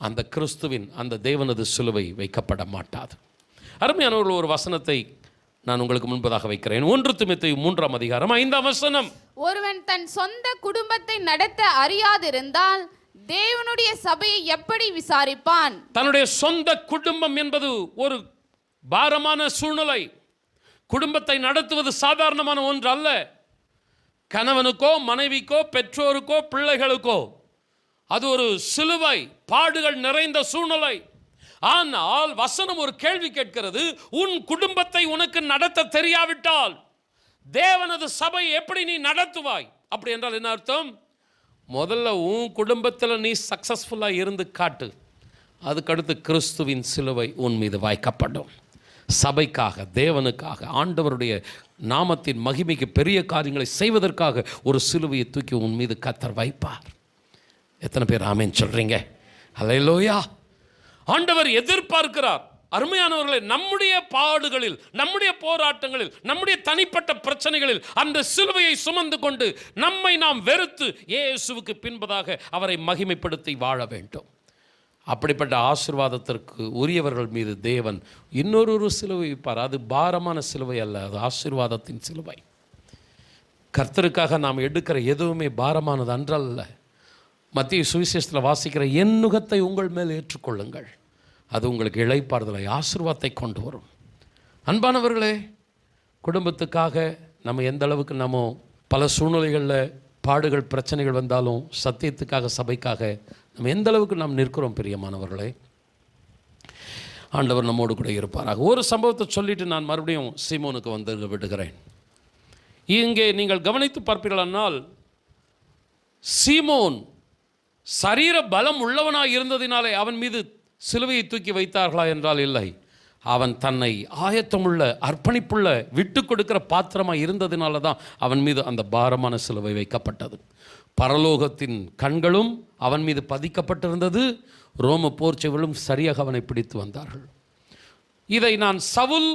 அந்த கிறிஸ்துவின், அந்த தேவனது சிலுவை வைக்கப்பட மாட்டாது. அருமையானவர்கள், ஒரு வசனத்தை நான் உங்களுக்கு முன்பதாக வைக்கிறேன். 1 தீமோத்தேயு 3:5. ஒருவன் தன் சொந்த குடும்பத்தை நடத்த அறியாதிருந்தால் தேவனுடைய சபையை எப்படி விசாரிப்பான்? தன்னுடைய சொந்த குடும்பம் என்பது ஒரு பாரமான சூழ்நிலை. குடும்பத்தை நடத்துவது சாதாரணமான ஒன்று அல்ல. கணவனுக்கோ, மனைவிக்கோ, பெற்றோருக்கோ, பிள்ளைகளுக்கோ அது ஒரு சிலுவை, பாடுகள் நிறைந்த சூழ்நிலை. ஆனால் வசனம் ஒரு கேள்வி கேட்கிறது, உன் குடும்பத்தை உனக்கு நடத்த தெரியாவிட்டால் தேவனது சபை எப்படி நீ நடத்துவாய்? அப்படி என்றால் என்ன அர்த்தம்? முதல்ல உன் குடும்பத்தில் நீ சக்சஸ்ஃபுல்லாக இருந்து காட்டு, அதுக்கடுத்து கிறிஸ்துவின் சிலுவை உன் மீது வாய்க்கப்படும். சபைக்காக, தேவனுக்காக, ஆண்டவருடைய நாமத்தின் மகிமைக்கு பெரிய காரியங்களை செய்வதற்காக ஒரு சிலுவையை தூக்கி உன் மீது கர்த்தர் வைப்பார். எத்தனை பேர் ஆமென் சொல்றீங்க? அல்லேலூயா. ஆண்டவர் எதிர்பார்க்கிறார். அருமையானவர்களே, நம்முடைய பாடுகளில், நம்முடைய போராட்டங்களில், நம்முடைய தனிப்பட்ட பிரச்சனைகளில் அந்த சிலுவையை சுமந்து கொண்டு நம்மை நாம் வெறுத்து இயேசுவுக்கு பின்பதாக அவரை மகிமைப்படுத்தி வாழ வேண்டும். அப்படிப்பட்ட ஆசீர்வாதத்திற்கு உரியவர்கள் மீது தேவன் இன்னொரு சிலுவை வைப்பார். அது பாரமான சிலுவை அல்ல, அது ஆசீர்வாதத்தின் சிலுவை. கர்த்தருக்காக நாம் எடுக்கிற எதுவுமே பாரமானது அன்றல்ல. மத்திய சுவிசேஷத்தில் வாசிக்கிற என் நுகத்தை உங்கள் மேல் ஏற்றுக்கொள்ளுங்கள், அது உங்களுக்கு இளைப்பாறுதலை, ஆசீர்வாதத்தை கொண்டு வரும். அன்பானவர்களே, குடும்பத்துக்காக நம்ம எந்த அளவுக்கு நம்ம பல சூழ்நிலைகளில் பாடுகள் பிரச்சனைகள் வந்தாலும் சத்தியத்துக்காக, சபைக்காக நம்ம எந்த அளவுக்கு நாம் நிற்கிறோம் பிரியமானவர்களே. ஆண்டவர் நம்மோடு கூட இருப்பாராக. ஒரு சம்பவத்தை சொல்லிட்டு நான் மறுபடியும் சீமோனுக்கு வந்து விடுகிறேன். இங்கே நீங்கள் கவனித்து பார்ப்பீர்களானால், சீமோன் சரீர பலம் உள்ளவனாக இருந்ததினாலே அவன் மீது சிலுவையை தூக்கி வைத்தார்களா என்றால் இல்லை. அவன் தன்னை ஆயத்தமுள்ள அர்ப்பணிப்புள்ள விட்டு கொடுக்கிற பாத்திரமாக இருந்ததினால தான் அவன் மீது அந்த பாரமான சிலுவை வைக்கப்பட்டது. பரலோகத்தின் கண்களும் அவன் மீது பதிக்கப்பட்டிருந்தது. ரோம போர்ச்சவர்களும் சரியாக அவனை பிடித்து வந்தார்கள். இதை நான் சவுல்,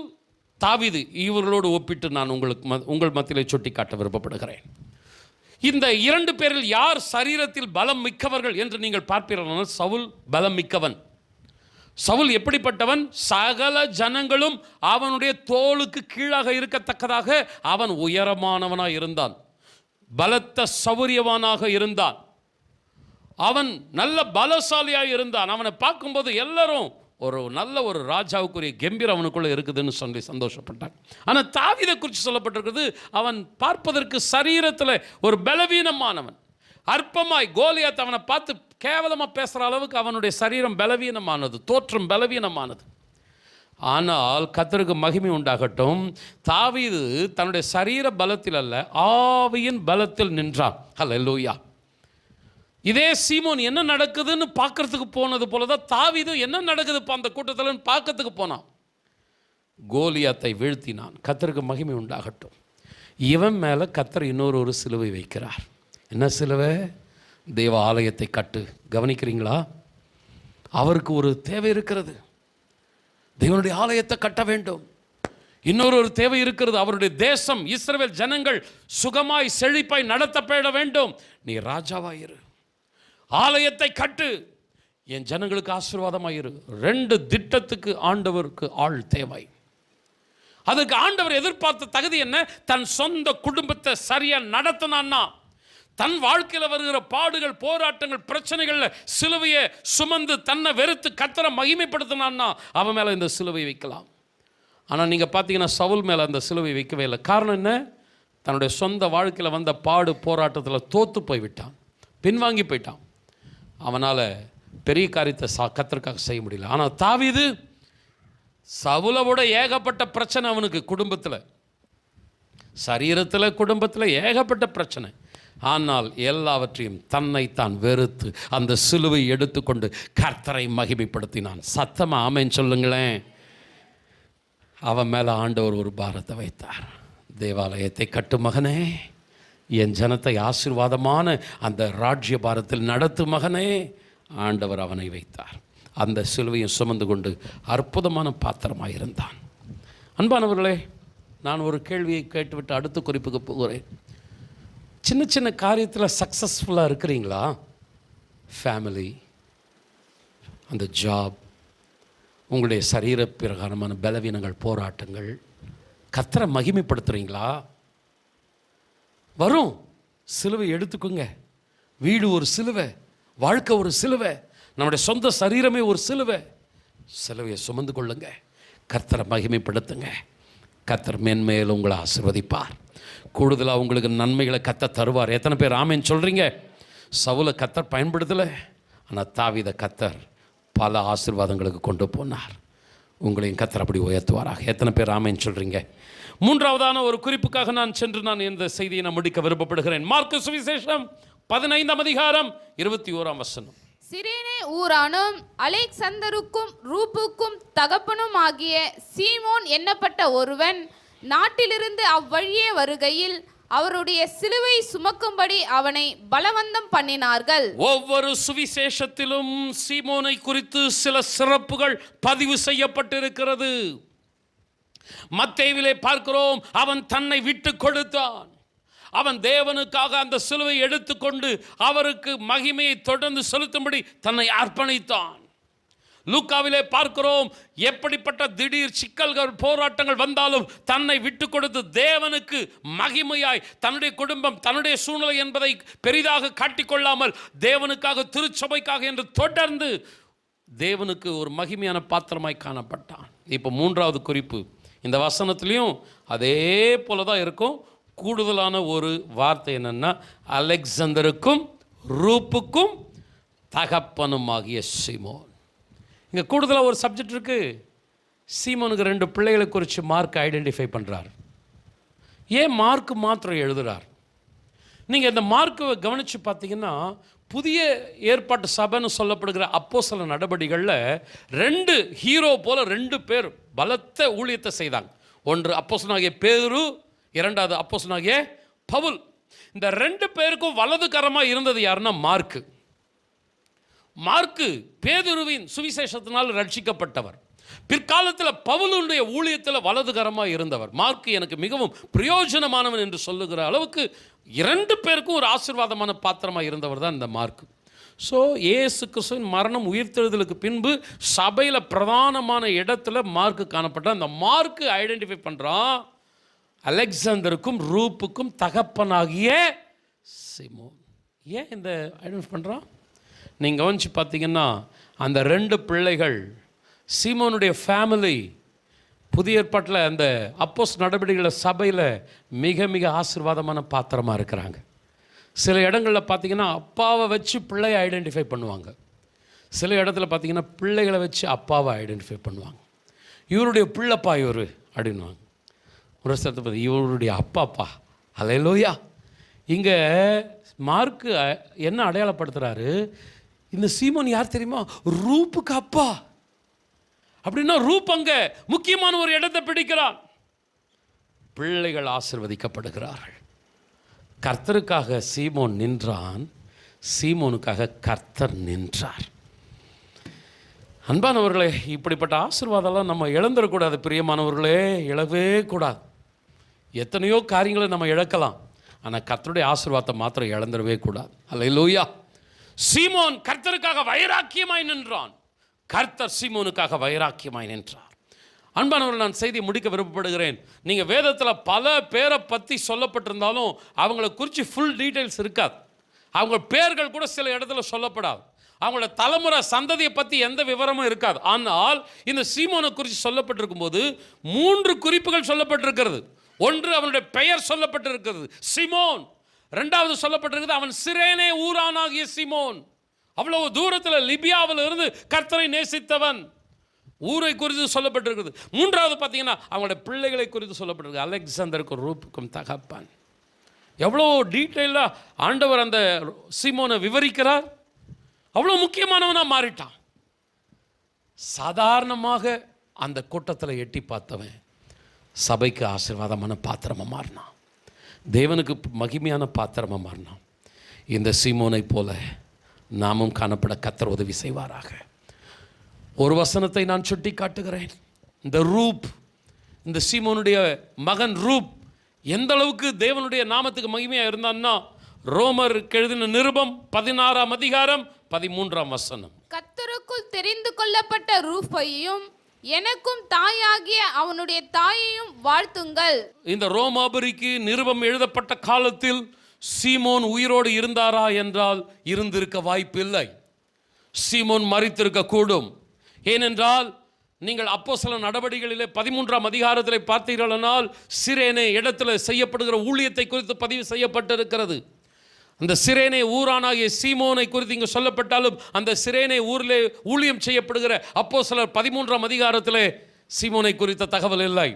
தாவீது இவர்களோடு ஒப்பிட்டு நான் உங்கள் மத்தியிலே சுட்டி காட்ட விருப்பப்படுகிறேன். இந்த இரண்டு பேரில் யார் சரீரத்தில் பலம் மிக்கவர்கள் என்று நீங்கள் பார்ப்பீர்கள். சவுல் பலம் மிக்கவன். சவுல் எப்படிப்பட்டவன்? சகல ஜனங்களும் அவனுடைய தோளுக்கு கீழாக இருக்கத்தக்கதாக அவன் உயரமானவனாக இருந்தான், பலத்த சௌரியவானாக இருந்தான், அவன் நல்ல பலசாலியாக இருந்தான். அவனை பார்க்கும்போது எல்லாரும் ஒரு ராஜாவுக்குரிய கம்பீரம் அவனுக்குள்ளே இருக்குதுன்னு சொல்லி சந்தோஷப்பட்டான். ஆனால் தாவீதை குறித்து சொல்லப்பட்டிருக்கிறது, அவன் பார்ப்பதற்கு சரீரத்தில் ஒரு பலவீனமானவன், அற்பமாய். கோலியாத் அவனை பார்த்து கேவலமாக பேசுகிற அளவுக்கு அவனுடைய சரீரம் பலவீனமானது, தோற்றம் பலவீனமானது. ஆனால் கர்த்தருக்கு மகிமை உண்டாகட்டும், தாவீது தன்னுடைய சரீர பலத்தில் அல்ல, ஆவியின் பலத்தில் நின்றான். ஹல்லேலூயா. இதே சீமோன் என்ன நடக்குதுன்னு பார்க்கறதுக்கு போனது போல தான் தாவீது என்ன நடக்குது அந்த கூட்டத்தில் பார்க்கறதுக்கு போனான். கோலியாத்தை வீழ்த்தினான். கர்த்தருக்கு மகிமை உண்டாகட்டும். இவன் மேலே கர்த்தர் இன்னொரு சிலுவை வைக்கிறார். என்ன சிலுவை? தேவ ஆலயத்தை கட்டு. கவனிக்கிறீங்களா? அவருக்கு ஒரு தேவை இருக்கிறது. தேவனுடைய ஆலயத்தை கட்ட வேண்டும். இன்னொரு தேவை இருக்கிறது. அவருடைய தேசம், இஸ்ரவேல் ஜனங்கள் சுகமாய் செழிப்பாய் நடத்தப்பட வேண்டும். நீ ராஜாவாயிரு, ஆலயத்தை கட்டு, என் ஜனங்களுக்கு ஆசீர்வாதமாயிரு. 2 திட்டத்துக்கு ஆண்டவருக்கு ஆள் தேவை. அதுக்கு ஆண்டவர் எதிர்பார்த்த தகுதி என்ன? தன் சொந்த குடும்பத்தை சரியா நடத்தினான்னா, தன் வாழ்க்கையில் வருகிற பாடுகள், போராட்டங்கள், பிரச்சனைகளில் சிலுவையை சுமந்து தன்னை வெறுத்து கர்த்தரை மகிமைப்படுத்தினான்னா அவன் மேலே இந்த சிலுவை வைக்கலாம். ஆனால் நீங்கள் பார்த்தீங்கன்னா சவுல் மேலே அந்த சிலுவை வைக்கவே இல்லை. காரணம் என்ன? தன்னுடைய சொந்த வாழ்க்கையில் வந்த பாடு போராட்டத்தில் தோற்று போய்விட்டான், பின்வாங்கி போயிட்டான். அவனால் பெரிய காரியத்தை கர்த்தருக்காக செய்ய முடியல. ஆனால் தாவீது, சவுலோட ஏகப்பட்ட பிரச்சனை அவனுக்கு குடும்பத்தில், சரீரத்தில், குடும்பத்தில் ஏகப்பட்ட பிரச்சனை. ஆனால் எல்லாவற்றையும் தன்னைத்தான் வெறுத்து அந்த சிலுவை எடுத்துக்கொண்டு கர்த்தரை மகிமைப்படுத்தினான். சத்தமாக ஆமென் சொல்லுங்களேன். அவன் மேலே ஆண்டவர் ஒரு பாரத்தை வைத்தார். தேவாலயத்தை கட்டு மகனே, என் ஜனத்தை ஆசீர்வாதமான அந்த ராஜ்ய பாரத்தில் நடத்து மகனே. ஆண்டவர் அவனை வைத்தார். அந்த சிலுவையை சுமந்து கொண்டு அற்புதமான பாத்திரமாக இருந்தான். அன்பானவர்களே, நான் ஒரு கேள்வியை கேட்டுவிட்டு அடுத்த குறிப்புக்கு போகிறேன். சின்ன சின்ன காரியத்தில் சக்ஸஸ்ஃபுல்லாக இருக்கிறீங்களா? ஃபேமிலி, அந்த ஜாப், உங்களுடைய சரீர பிரகாரமான பலவீனங்கள், போராட்டங்கள், கர்த்தரை மகிமைப்படுத்துகிறீங்களா? வரும். சிலுவை எடுத்துக்கோங்க. வீடு ஒரு சிலுவை, வாழ்க்கை ஒரு சிலுவை, நம்முடைய சொந்த சரீரமே ஒரு சிலுவை. சிலுவையை சுமந்து கொள்ளுங்க, கர்த்தரை மகிமைப்படுத்துங்க. கர்த்தர் மேன்மேல் உங்களை ஆசீர்வதிப்பார். கூடுதலாக உங்களுக்கு நன்மைகளை கர்த்தர் தருவார். எத்தனை பேர் ஆமென் சொல்கிறீங்க? சவுலை கர்த்தர் பயன்படுத்தலை, ஆனால் தாவீதை கர்த்தர் பல ஆசீர்வாதங்களுக்கு கொண்டு போனார். உங்களையும் கர்த்தர் அப்படி உயர்த்துவாராக. எத்தனை பேர் ஆமென் சொல்கிறீங்க? மூன்றாவதான ஒரு குறிப்புக்காக நான் இந்த செய்தியை நான் முடிக்க விருப்பப்படுகிறேன். மார்க்கு சுவிசேஷம் 15ஆம் அதிகாரம் 21ஆம் வசனம். சிரேனே ஊரானும் அலெக்சந்தருக்கும் ரூப்புக்கும் தகப்பனும் ஆகிய சீமோன் என்னப்பட்ட ஒருவன் நாட்டிலிருந்து அவ்வழியே வருகையில் அவருடைய சிலுவை சுமக்கும்படி அவனை பலவந்தம் பண்ணினார்கள். ஒவ்வொரு சுவிசேஷத்திலும் சீமோனை குறித்து சில சிறப்புகள் பதிவு செய்யப்பட்டிருக்கிறது. மத்தேயுவிலே பார்க்கிறோம், அவன் தன்னை விட்டு கொடுத்தான். அவன் தேவனுக்காக அந்த சிலுவை எடுத்துக்கொண்டு அவருக்கு மகிமையை தொடர்ந்து செலுத்தும்படி தன்னை அர்ப்பணித்தான். லூக்காவிலே பார்க்கிறோம், எப்படிப்பட்ட திடீர் சிக்கல்கள், போராட்டங்கள் வந்தாலும் தன்னை விட்டு கொடுத்து தேவனுக்கு மகிமையாய் தன்னுடைய குடும்பம், தன்னுடைய சூழ்நிலை என்பதை பெரிதாக காட்டிக்கொள்ளாமல் தேவனுக்காக, திருச்சபைக்காக என்று தொடர்ந்து தேவனுக்கு ஒரு மகிமையான பாத்திரமாய் காணப்பட்டான். இப்போ 3வது குறிப்பு, இந்த வசனத்திலையும் அதே போல தான் இருக்கும். கூடுதலான ஒரு வார்த்தை என்னன்னா, அலெக்சந்தருக்கும் ரூப்புக்கும் தகப்பனுமாகிய சீமோன். இங்கே கூடுதலாக ஒரு சப்ஜெக்ட் இருக்குது. சீமோனுக்கு 2 பிள்ளைகளை குறித்து மார்க் ஐடென்டிஃபை பண்ணுறார். ஏன் மார்க் மாத்திரம் எழுதுகிறார்? நீங்கள் இந்த மார்க்கை கவனித்து பார்த்தீங்கன்னா, புதிய ஏற்பாட்டு சபைன்னு சொல்லப்படுகிற அப்போஸ்தல நடபடிகளில் 2 ஹீரோ போல 2 பேர் பலத்த ஊழியத்தை செய்தாங்க. ஒன்று அப்போஸ்தலனாகிய பேதுரு, இரண்டாவது அப்போஸ்தலனாகிய பவுல். இந்த 2 பேருக்கும் வலது கரமாக இருந்தது யாருன்னா மார்க்கு. மார்க்கு பேதுருவின் சுவிசேஷத்தினால் ரட்சிக்கப்பட்டவர். பிற்காலத்தில் பவுலுடைய ஊழியத்தில் வலதுகரமாக இருந்தவர். மார்க்கு எனக்கு மிகவும் பிரயோஜனமானவன் என்று சொல்லுகிற அளவுக்கு 2 பேருக்கும் ஒரு ஆசீர்வாதமான பாத்திரமாக இருந்தவர் தான் இந்த மார்க்கு. ஸோ இயேசு கிறிஸ்துவின் மரணம் உயிர்த்தெழுதலுக்கு பின்பு சபையில் பிரதானமான இடத்துல மார்க்கு காணப்பட்டார். அந்த மார்க்கு ஐடென்டிஃபை பண்ணுறான் அலெக்சாந்தருக்கும் ரூப்புக்கும் தகப்பனாகிய சீமோன். ஏன் இந்த ஐடென்டிஃபை பண்ணுறான்? நீங்கள் கவனிச்சு பார்த்தீங்கன்னா அந்த 2 பிள்ளைகள் சீமோனுடைய ஃபேமிலி புதிய ஏற்பாட்டில் அந்த அப்போஸ்தல நடவடிக்கைகளில் சபையில் மிக மிக ஆசீர்வாதமான பாத்திரமாக இருக்கிறாங்க. சில இடங்களில் பார்த்தீங்கன்னா அப்பாவை வச்சு பிள்ளையை ஐடென்டிஃபை பண்ணுவாங்க. சில இடத்துல பார்த்தீங்கன்னா பிள்ளைகளை வச்சு அப்பாவை ஐடென்டிஃபை பண்ணுவாங்க. இவருடைய பிள்ளைப்பா இவர் அப்படின்வாங்க. ஒரு சிலத்தை பார்த்து இவருடைய அப்பாப்பா அல்லேலூயா. இங்கே மார்க்கு என்ன அடையாளப்படுத்துகிறாரு? இந்த சீமோன் யார் தெரியுமா? ரூப்புக்கு அப்பா. அப்படின்னா ரூப் அங்கே முக்கியமான ஒரு இடத்தை பிடிக்கிறான். பிள்ளைகள் ஆசீர்வதிக்கப்படுகிறார்கள். கர்த்தருக்காக சீமோன் நின்றான், சீமோனுக்காக கர்த்தர் நின்றார். அன்பானவர்களே, இப்படிப்பட்ட ஆசீர்வாதம்லாம் நம்ம இழந்துடக்கூடாது. பிரியமானவர்களே, இழவே கூடாது. எத்தனையோ காரியங்களை நம்ம இழக்கலாம், ஆனால் கர்த்தருடைய ஆசீர்வாதத்தை மாத்திரம் இழந்துடவே கூடாது. அல்லேலூயா. சீமோன் கர்த்தருக்காக வைராக்கியமாய் நின்றான், கர்த்தர் சீமோனுக்காக வைராக்கியமாய் நின்றார். அன்பானவர்கள், நான் செய்தி முடிக்க விருப்பப்படுகிறேன். நீங்கள் வேதத்தில் பல பேரை பற்றி சொல்லப்பட்டிருந்தாலும் அவங்கள குறித்து ஃபுல் டீட்டெயில்ஸ் இருக்காது. அவங்க பேர்கள் கூட சில இடத்துல சொல்லப்படாது. அவங்களோட தலைமுறை சந்ததியை பற்றி எந்த விவரமும் இருக்காது. ஆனால் இந்த சீமோனை குறித்து சொல்லப்பட்டிருக்கும் போது 3 குறிப்புகள் சொல்லப்பட்டிருக்கிறது. ஒன்று, அவனுடைய பெயர் சொல்லப்பட்டிருக்கிறது சீமோன். 2வது சொல்லப்பட்டிருக்கிறது அவன் சிரேனே ஊரானாகிய சீமோன். அவ்வளவு தூரத்தில் லிபியாவில் இருந்து கர்த்தரை நேசித்தவன். ஊரை குறித்து சொல்லப்பட்டிருக்கிறது. 3வது பார்த்தீங்கன்னா அவங்களுடைய பிள்ளைகளை குறித்து சொல்லப்பட்டிருக்கு. அலெக்சாந்தருக்கும் ரூப்புக்கும் தகப்பன். எவ்வளோ டீட்டெயிலாக ஆண்டவர் அந்த சீமோனை விவரிக்கிறார். அவ்வளோ முக்கியமானவனாக மாறிட்டான். சாதாரணமாக அந்த கூட்டத்தில் எட்டி பார்த்தவன் சபைக்கு ஆசீர்வாதமான பாத்திரமாக மாறினான். தேவனுக்கு மகிமையான பாத்திரமாக மாறினான். இந்த சீமோனை போல நாமும் காணப்பட கர்த்தர் உதவி செய்வாராக. ஒரு வசனத்தை நான் சுட்டி காட்டுகிறேன். இந்த ரூப், இந்த சீமோனுடைய மகன் ரூப் எந்த அளவுக்கு தேவனுடைய நாமத்துக்கு மகிமையாக இருந்தான்னா, ரோமர் எழுதின நிருபம் 16ஆம் அதிகாரம் 13ஆம் வசனம். கர்த்தருக்குள் தெரிந்து கொள்ளப்பட்ட ரூப்பையும் எனக்கும் தாயாகிய அவனுடைய தாயையும் வாழ்த்துங்கள். இந்த ரோமாபுரிக்கு நிருபம் எழுதப்பட்ட காலத்தில் சீமோன் உயிரோடு இருந்தாரா என்றால் இருந்திருக்க வாய்ப்பில்லை. சீமோன் மரித்திருக்க கூடும். ஏனென்றால் நீங்கள் அப்போஸ்தல நடவடிக்கைகளிலே 13ஆம் அதிகாரத்தில் பார்த்தீர்களானால் சிரேனே இடத்துல செய்யப்படுகிற ஊழியத்தை குறித்து பதிவு செய்யப்பட்டிருக்கிறது. அந்த சிரேனே ஊரானாகிய சீமோனை குறித்து இங்கே சொல்லப்பட்டாலும் அந்த சிரேனே ஊரிலே ஊழியம் செய்யப்படுகிற அப்போஸ்தலர் 13ஆம் அதிகாரத்திலே சீமோனை குறித்த தகவல் இல்லை.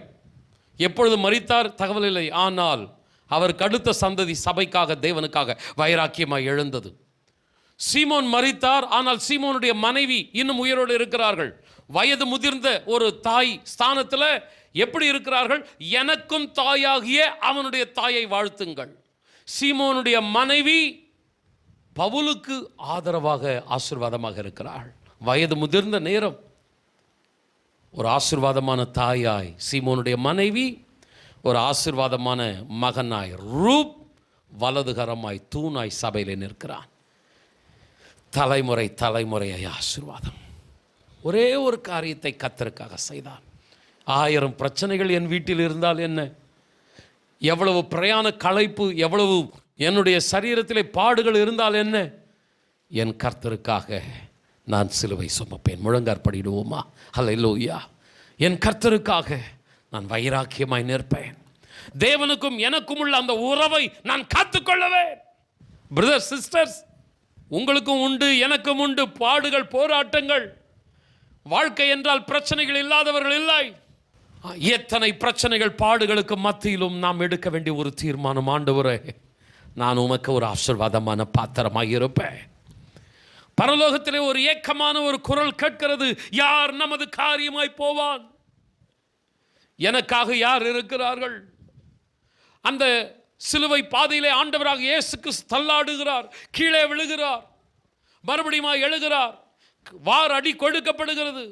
எப்பொழுது மரித்தார் தகவல் இல்லை. ஆனால் அவருக்கு அடுத்த சந்ததி சபைக்காக தேவனுக்காக வைராக்கியமாய் எழுந்தது. சீமோன் மரித்தார், ஆனால் சீமோனுடைய மனைவி இன்னும் உயிரோடு இருக்கிறார்கள். வயது முதிர்ந்த ஒரு தாய் ஸ்தானத்தில் எப்படி இருக்கிறார்கள்? எனக்கும் தாயாகிய அவனுடைய தாயை வாழ்த்துங்கள். சீமோனுடைய மனைவி பவுலுக்கு ஆதரவாக ஆசீர்வாதமாக இருக்கிறாள். வயது முதிர்ந்த நேரம் ஒரு ஆசீர்வாதமான தாயாய் சீமோனுடைய மனைவி, ஒரு ஆசீர்வாதமான மகனாய் ரூப் வலதுகரமாய் தூணாய் சபையிலே நிற்கிறான். தலைமுறை தலைமுறையாய் ஆசீர்வாதம். ஒரே ஒரு காரியத்தை கர்த்தருக்காக செய்தான். 1000 பிரச்சனைகள் என் வீட்டில் இருந்தால் என்ன, எவ்வளவு பிரயாண களைப்பு, எவ்வளவு என்னுடைய சரீரத்திலே பாடுகள் இருந்தால் என்ன, என் கர்த்தருக்காக நான் சிலுவை சுமப்பேன். முழங்காற்படிடுவோமா? அல்லேலூயா. என் கர்த்தருக்காக நான் வைராக்கியமாய் நிற்பேன். தேவனுக்கும் எனக்கும் உள்ள அந்த உறவை நான் காத்துக்கொள்ளவேன். பிரதர்ஸ் சிஸ்டர்ஸ், உங்களுக்கும் உண்டு எனக்கும் உண்டு பாடுகள், போராட்டங்கள். வாழ்க்கை என்றால் பிரச்சனைகள் இல்லாதவர்கள் இல்லை. எத்தனை பிரச்சனைகள் பாடுகளுக்கு மத்தியிலும் நாம் எடுக்க வேண்டிய ஒரு தீர்மானம், ஆண்டவரே நான் உமக்கு ஒரு ஆசீர்வாதமான பாத்திரமாக இருப்பேன். பரலோகத்திலே ஒரு ஏக்கமான ஒரு குரல் கேட்கிறது, யார் நமது காரியமாய் போவான்? எனக்காக யார் இருக்கிறார்கள்? அந்த சிலுவை பாதையிலே ஆண்டவராக இயேசு கிறிஸ்து தள்ளாடுகிறார், கீழே விழுகிறார், மறுபடியும் எழுகிறார், வார் அடி கொடுக்கப்படுகிறது,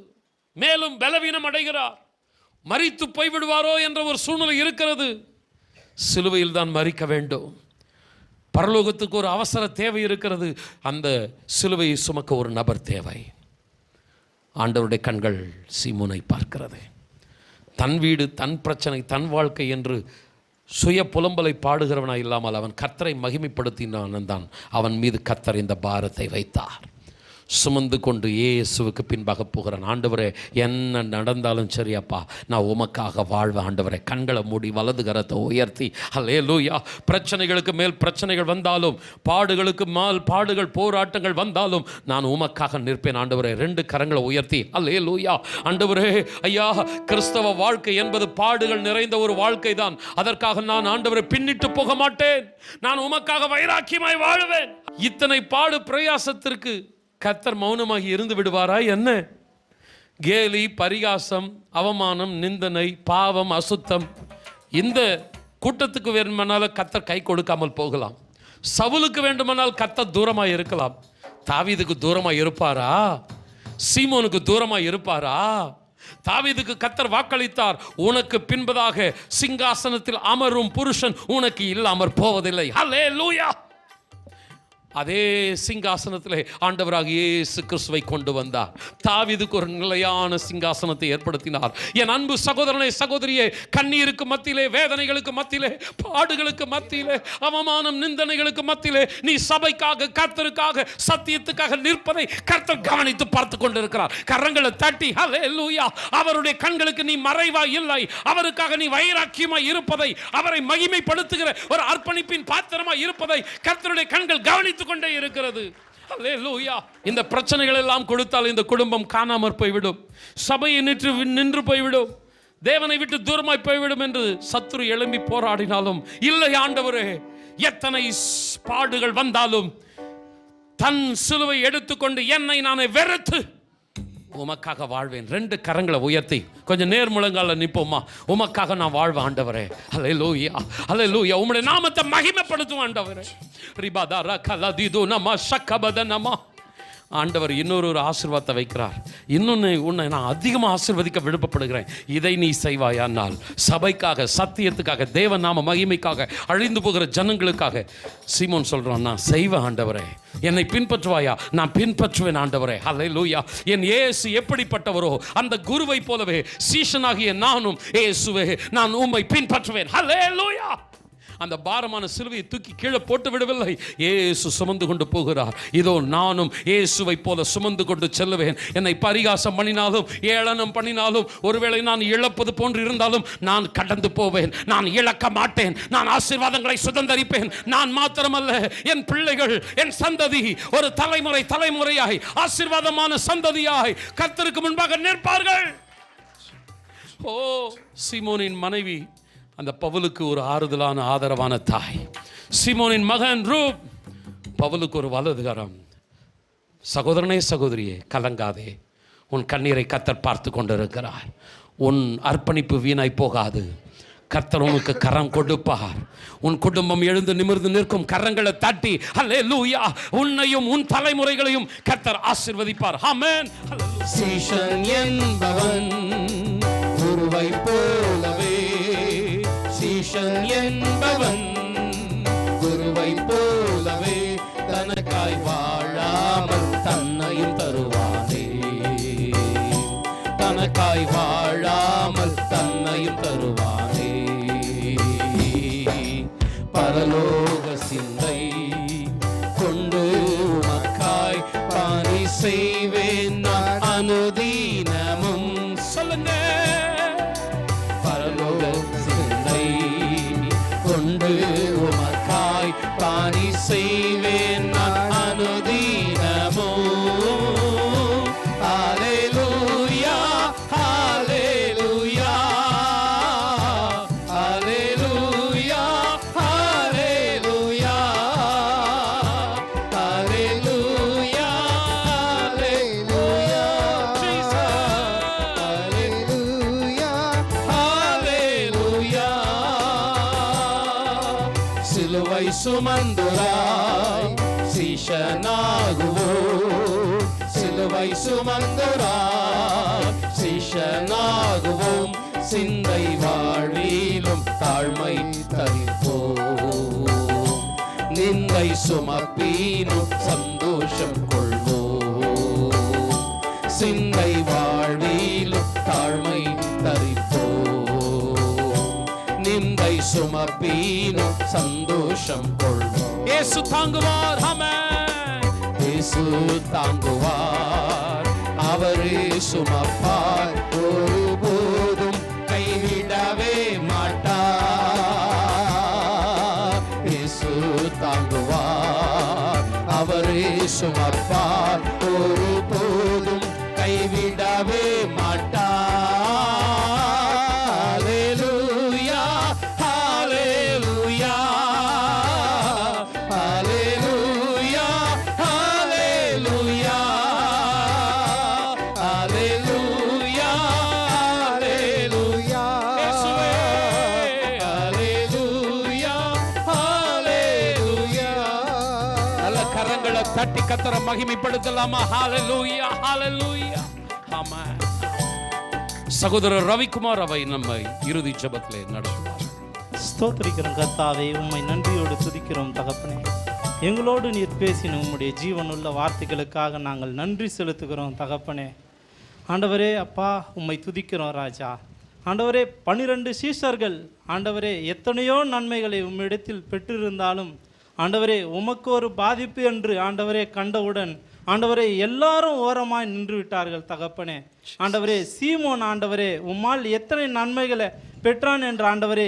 மேலும் பலவீனம் அடைகிறார், மரித்து போய்விடுவாரோ என்ற ஒரு சூழ்நிலை இருக்கிறது. சிலுவையில் தான் மரிக்க வேண்டும். பரலோகத்துக்கு ஒரு அவசர தேவை இருக்கிறது. அந்த சிலுவையை சுமக்க ஒரு நபர் தேவை. ஆண்டவருடைய கண்கள் சீமோனை பார்க்கிறது. தன் வீடு, தன் பிரச்சனை, தன் வாழ்க்கை என்று சுய புலம்பலை பாடுகிறவனாய் இல்லாமல் அவன் கர்த்தரை மகிமைப்படுத்தினான் தான் அவன் மீது கர்த்தர் இந்த பாரத்தை வைத்தார். சுமந்து கொண்டு இயேசுவுக்கு பின்பாக போகிறான். ஆண்டவரே, என்ன நடந்தாலும் சரியப்பா, நான் உமக்காக வாழ்வேன் ஆண்டவரே. கண்களை மூடி வலது கரத்தை உயர்த்தி அல்லேலூயா. பிரச்சனைகளுக்கு மேல் பிரச்சனைகள் வந்தாலும், பாடுகளுக்கு மேல் பாடுகள், போராட்டங்கள் வந்தாலும் நான் உமக்காக நிற்பேன் ஆண்டவரே. 2 கரங்களை உயர்த்தி அல்லேலூயா. ஆண்டவரே, ஐயா, கிறிஸ்தவ வாழ்க்கை என்பது பாடுகள் நிறைந்த ஒரு வாழ்க்கை தான். அதற்காக நான் ஆண்டவரை பின்னிட்டு போக மாட்டேன். நான் உமக்காக வைராக்கியமாய் வாழுவேன். இத்தனை பாடு பிரயாசத்திற்கு கர்த்தர் மௌனமாகி இருந்து விடுவாரா என்ன? கேலி, பரிகாசம், அவமானம், நிந்தனை, பாவம், அசுத்தம், இந்த கூட்டத்துக்கு வேண்டுமானால் கர்த்தர் கை கொடுக்காமல் போகலாம். சவுலுக்கு வேண்டுமானால் கர்த்தர் தூரமாக இருக்கலாம். தாவீதுக்கு தூரமாக இருப்பாரா? சீமோனுக்கு தூரமாக இருப்பாரா? தாவீதுக்கு கர்த்தர் வாக்களித்தார், உனக்கு பின்பதாக சிங்காசனத்தில் அமரும் புருஷன் உனக்கு இல்லாமற் போவதில்லை. ஹல்லேலூயா. அதே சிங்காசனத்திலே ஆண்டவராக இயேசு கிறிஸ்துவை கொண்டு வந்தார். தாவீதுக்கு ஒரு நிலையான சிங்காசனத்தை ஏற்படுத்தினார். என் அன்பு சகோதரனே, சகோதரியே, கண்ணீருக்கு மத்தியிலே, வேதனைகளுக்கு மத்தியிலே, பாடுகளுக்கு மத்தியிலே, அவமானம், நிந்தனைகளுக்கு மத்தியிலே நீ சபைக்காக, கர்த்தருக்காக, சத்தியத்துக்காக நிற்பதை கர்த்தர் கவனித்து பார்த்து கொண்டிருக்கிறார். கரங்களை தட்டி ஹல்லேலூயா. அவருடைய கண்களுக்கு நீ மறைவா இல்லை. அவருக்காக நீ வைராக்கியமாய் இருப்பதை, அவரை மகிமைப்படுத்துகிற ஒரு அர்ப்பணிப்பின் பாத்திரமாய் இருப்பதை கர்த்தருடைய கண்கள் கவனித்து கொண்டே இருக்கிறது. அல்லேலூயா. இந்த பிரச்சனைகள் எல்லாம் கொடுத்தால் இந்த குடும்பம் காணாமற் போய்விடும், சபையை நின்று போய்விடும், தேவனை விட்டு தூரமாய் போய்விடும் என்று சத்துரு எழும்பி போராடினாலும் இல்லை ஆண்டவரே, எத்தனை பாடுகள் வந்தாலும் தன் சிலுவை எடுத்துக்கொண்டு என்னை நானே வெறுத்து உமக்காக வாழ்வேன். 2 கரங்களை உயர்த்தி கொஞ்சம் நேர்முழங்கால நிற்போமா? உமக்காக நான் வாழ்வேன் ஆண்டவரே. அல்லேலூயா, அல்லேலூயா. உம்முடைய நாமத்தை மகிமைப்படுத்தும் ஆண்டவரே. ரிபாதாரா கலதிது நம ஷக்கபத நம. ஆண்டவர் இன்னொரு ஆசீர்வாதத்தை வைக்கிறார். இன்னொன்று, உன்னை நான் அதிகமாக ஆசீர்வதிக்க விருப்பப்படுகிறேன். இதை நீ செய்வாயானால் சபைக்காக, சத்தியத்துக்காக, தேவ நாம மகிமைக்காக, அழிந்து போகிற ஜனங்களுக்காக. சீமோன் சொல்றான், நான் செய்வேன் ஆண்டவரே. என்னை பின்பற்றுவாயா? நான் பின்பற்றுவேன் ஆண்டவரே. ஹல்லேலூயா. என் இயேசு எப்படிப்பட்டவரோ அந்த குருவை போலவே சீஷனாகிய நானும் இயேசுவே, நான் உம்மை பின்பற்றுவேன். ஹல்லேலூயா. அந்த பாரமான சிலுவையை தூக்கி கீழே போட்டு விடவில்லை. இயேசு சுமந்து கொண்டு போகிறார். இதோ நானும் இயேசுவை போல சுமந்து கொண்டு செல்லுவேன். என்னை பரிகாசம் பண்ணினாலும், ஏளனம் பண்ணினாலும், ஒருவேளை நான் இழப்பது போன்று இருந்தாலும் நான் கடந்து போவேன். நான் இழக்க மாட்டேன். நான் ஆசீர்வாதங்களை சுதந்தரிப்பேன். நான் மாத்திரமல்ல, என் பிள்ளைகள், என் சந்ததி ஒரு தலைமுறையாய் ஆசீர்வாதமான சந்ததியாய் கர்த்தருக்கு முன்பாக நிற்பார்கள். ஓ, சீமோனின் மனைவி அந்த பவுலுக்கு ஒரு ஆறுதலான, ஆதரவான தாய். சீமோனின் மகன் ரூப் பவுலுக்கு ஒரு வலதுகரம். சகோதரனே, சகோதரியே, கலங்காதே. உன் கண்ணீரை கர்த்தர் பார்த்து கொண்டிருக்கிறார். உன் அர்ப்பணிப்பு வீணாய் போகாது. கர்த்தர் உனக்கு கரம் கொடுப்பார். உன் குடும்பம் எழுந்து நிமிர்ந்து நிற்கும். கரங்களை தட்டி அல்லேலூயா. உன்னையும் உன் தலைமுறைகளையும் கர்த்தர் ஆசீர்வதிப்பார். ஆமென். சீஷன் என்பவன் குருவை போலவே, சீஷன் என்பவன் குருவை போலவே தனக்காய் வாழாமல் தன்னையும் தருவானே. தனக்காய் வாழாமல் தன்னையும் தருவானே. பரலோக சிந்தை கொண்டு உமக்காய் பணி செய்வேன் நான் அனுதீனமும். சொல்லுங்க. பரலோக சிந்தை கொண்டு உமக்காய் பணி செய்வேன் நான் அனுதீனமும். ஹல்லேலூயா, ஹல்லேலூயா. சிலுவை சுமந்துராய் சீஷனாகுவோம், சிலுவை சுமந்துராய் சீஷனாகுவோம், சிந்தை வாழ்விலும் தாழ்மை தரிப்போம், நிந்தை சுமப்பீனும் சந்தோஷம் கொள்வோம், சிந்தை வாழ்விலும் தாழ்மை தரிப்போம், நிந்தை சுமப்பீனும் சந்தோஷம் கொள்வோம். இயேசு தாங்குவார். ஆமென். இயேசு தாங்குவார், அவரே சுமப்பார், ஒருபோதும் கைவிடவே மாட்டார். இயேசு தாங்குவார், அவரே சுமப்பார், ஒருபோதும் கைவிடவே மாட்டார். ஹல்லேலூயா, ஹல்லேலூயா, ஹல்லேலூயா, ஹல்லேலூயா, ஹல்லேலூயா, ஹல்லேலூயா. இயேசுவே. ஹல்லேலூயா, ஹல்லேலூயா. நல்ல கரங்களை தட்டி கர்த்தரை மகிமைப்படுத்தலாமா? ஹalleluya, ஹalleluya. ஆமென். சகோதரர் ரவிக்குமார் அவை நம்மை இறுதி ஜெபத்திலே நடத்துவார். ஸ்தோத்திரிக்கிறோம் கர்த்தாவே, உம்மை நன்றியோடு துதிக்கிறோம் தகப்பனே. எங்களோடு நீர் பேசின உம்முடைய ஜீவனுள்ள வார்த்தைகளுக்காக நாங்கள் நன்றி செலுத்துகிறோம் தகப்பனே. ஆண்டவரே அப்பா, உம்மை துதிக்கிறோம் ராஜா. ஆண்டவரே, 12 சீஷர்கள் ஆண்டவரே எத்தனையோ நன்மைகளை உம்மிடத்தில் பெற்றிருந்தாலும் ஆண்டவரே உமக்கு ஒரு பாதிப்பு என்று ஆண்டவரே கண்டவுடன் ஆண்டவரே எல்லாரும் ஓரமாய் நின்று விட்டார்கள் தகப்பனே. ஆண்டவரே சீமோன் ஆண்டவரே உம்மால் எத்தனை நன்மைகளை பெற்றான் என்று ஆண்டவரே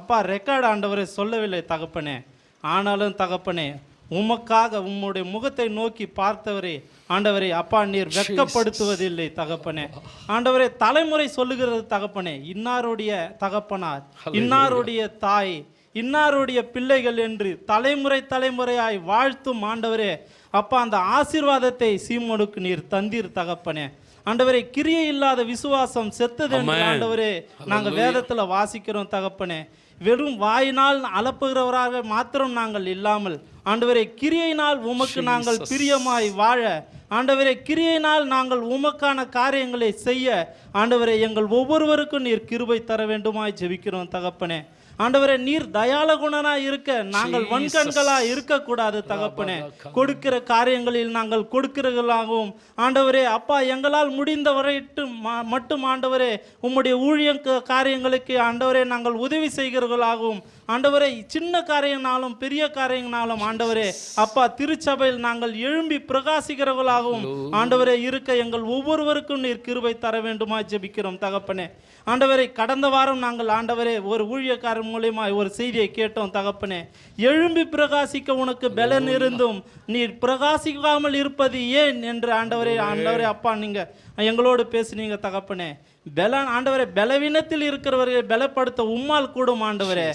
அப்பா ரெக்கார்டு ஆண்டவரே சொல்லவில்லை தகப்பனே. ஆனாலும் தகப்பனே, உமக்காக உம்முடைய முகத்தை நோக்கி பார்த்தவரே ஆண்டவரே அப்பா நீர் வெட்கப்படுத்துவதில்லை தகப்பனே. ஆண்டவரே தலைமுறை சொல்லுகிறது தகப்பனே, இன்னாருடைய தகப்பனார், இன்னாருடைய தாய், இன்னாருடைய பிள்ளைகள் என்று தலைமுறை தலைமுறையாய் வாழ்த்தும் ஆண்டவரே அப்பா அந்த ஆசீர்வாதத்தை சீமோனுக்கு நீர் தந்தீர் தகப்பனே. ஆண்டவரே, கிரியை இல்லாத விசுவாசம் செத்தது என்று ஆண்டவரே நாங்கள் வேதத்துல வாசிக்கிறோம் தகப்பனே. வெறும் வாயினால் அலப்புகிறவராக மாத்திரம் நாங்கள் இல்லாமல் ஆண்டவரே கிரியையினால் உமக்கு நாங்கள் பிரியமாய் வாழ, ஆண்டவரே கிரியையினால் நாங்கள் உமக்கான காரியங்களை செய்ய ஆண்டவரே எங்கள் ஒவ்வொருவருக்கும் நீர் கிருபை தர வேண்டுமாய் ஜெபிக்கிறோம் தகப்பனே. ஆண்டவரே, நீர் தயால குணனாய் இருக்க நாங்கள் வன்கண்களா இருக்கக்கூடாது தகப்பனே. கொடுக்கிற காரியங்களில் நாங்கள் கொடுக்கிறவர்களாகவும் ஆண்டவரே அப்பா எங்களால் முடிந்த மட்டும் ஆண்டவரே உம்முடைய ஊழிய காரியங்களுக்கு ஆண்டவரே நாங்கள் உதவி செய்கிறவர்களாகவும் ஆண்டவரே சின்ன காரியங்களாலும் பெரிய காரியங்களாலும் ஆண்டவரே அப்பா திருச்சபையில் நாங்கள் எழும்பி பிரகாசிக்கிறவர்களாகவும் ஆண்டவரே இருக்க எங்கள் ஒவ்வொருவருக்கும் நீர் கிருபை தர வேண்டுமா ஜெபிக்கிறோம் தகப்பனே. ஆண்டவரை கடந்த வாரம் நாங்கள் ஆண்டவரே ஒரு ஊழியக்காரர் மூலமா ஒரு செய்தியை கேட்டோம் தகப்பனே. எழும்பி பிரகாசிக்க உனக்கு பலன் இருந்தும் நீர் பிரகாசிக்காமல் இருப்பது ஏன் என்று ஆண்டவரே அப்பா நீங்க எங்களோடு பேசுனீங்க தகப்பனே. ஆண்டவரே பலவீனத்தில் இருக்கிறவர்களை பலப்படுத்த உம்மால் கூடும் ஆண்டவரே.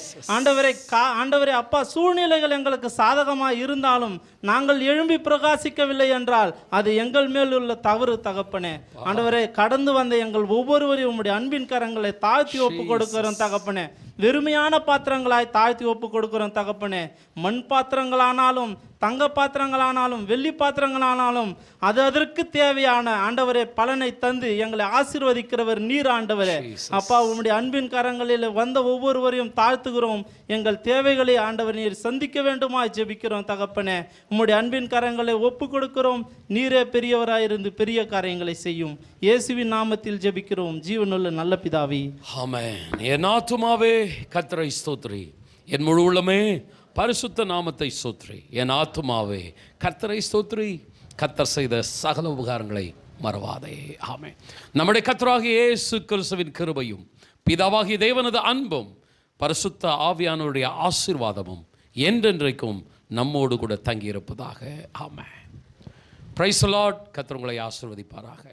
ஆண்டவரே அப்பா சூழ்நிலைகள் எங்களுக்கு சாதகமாக இருந்தாலும் நாங்கள் எழும்பி பிரகாசிக்கவில்லை என்றால் அது எங்கள் மேல் உள்ள தவறு தகப்பனே. ஆண்டவரே கடந்து வந்த எங்கள் ஒவ்வொருவரையும் உம்முடைய அன்பின் கரங்களை தாழ்த்தி ஒப்பு கொடுக்கிறோம் தகப்பனே. வெறுமையான பாத்திரங்களாய் தாழ்த்தி ஒப்பு கொடுக்கிறோம் தகப்பனே. மண் பாத்திரங்களானாலும் தங்க பாத்திரங்களானாலும் வெள்ளி பாத்திரங்களானாலும் அது அதற்கு தேவையான ஆண்டவரே பலனை தந்து எங்களை ஆசீர்வதிக்கிறவர் நீர் ஆண்டவரே. அப்பா உம்முடைய அன்பின் கரங்களில் வந்த ஒவ்வொருவரையும் தாழ்த்துகிறோம். எங்கள் தேவைகளை ஆண்டவர் நீர் சந்திக்க வேண்டுமா ஜெபிக்கிறோம் தகப்பனே. உம்முடைய அன்பின் கரங்களை ஒப்பு கொடுக்கிறோம். நீரே பெரியவராயிருந்து பெரிய காரியங்களை செய்யும். இயேசுவின் நாமத்தில் ஜெபிக்கிறோம் ஜீவனுள்ள நல்ல பிதாவே, ஆமென். என் ஆத்துமாவே கர்த்தரை ஸ்தோத்திரி, என் முழு உள்ளமே பரிசுத்த நாமத்தை ஸ்தோத்திரி. என் ஆத்துமாவே கர்த்தரை ஸ்தோத்திரி, கர்த்தர் செய்த சகல உபகாரங்களை மறவாதே. ஆமென். நம்முடைய கர்த்தராகிய இயேசு கிறிஸ்துவின் கிருபையும் பிதாவாகிய தேவனது அன்பும் பரிசுத்த ஆவியானவருடைய ஆசீர்வாதமும் என்றென்றைக்கும் நம்மோடு கூட தங்கியிருப்பதாக. ஆமென். Praise the Lord. கர்த்தர் உங்களை ஆசீர்வதிப்பாராக.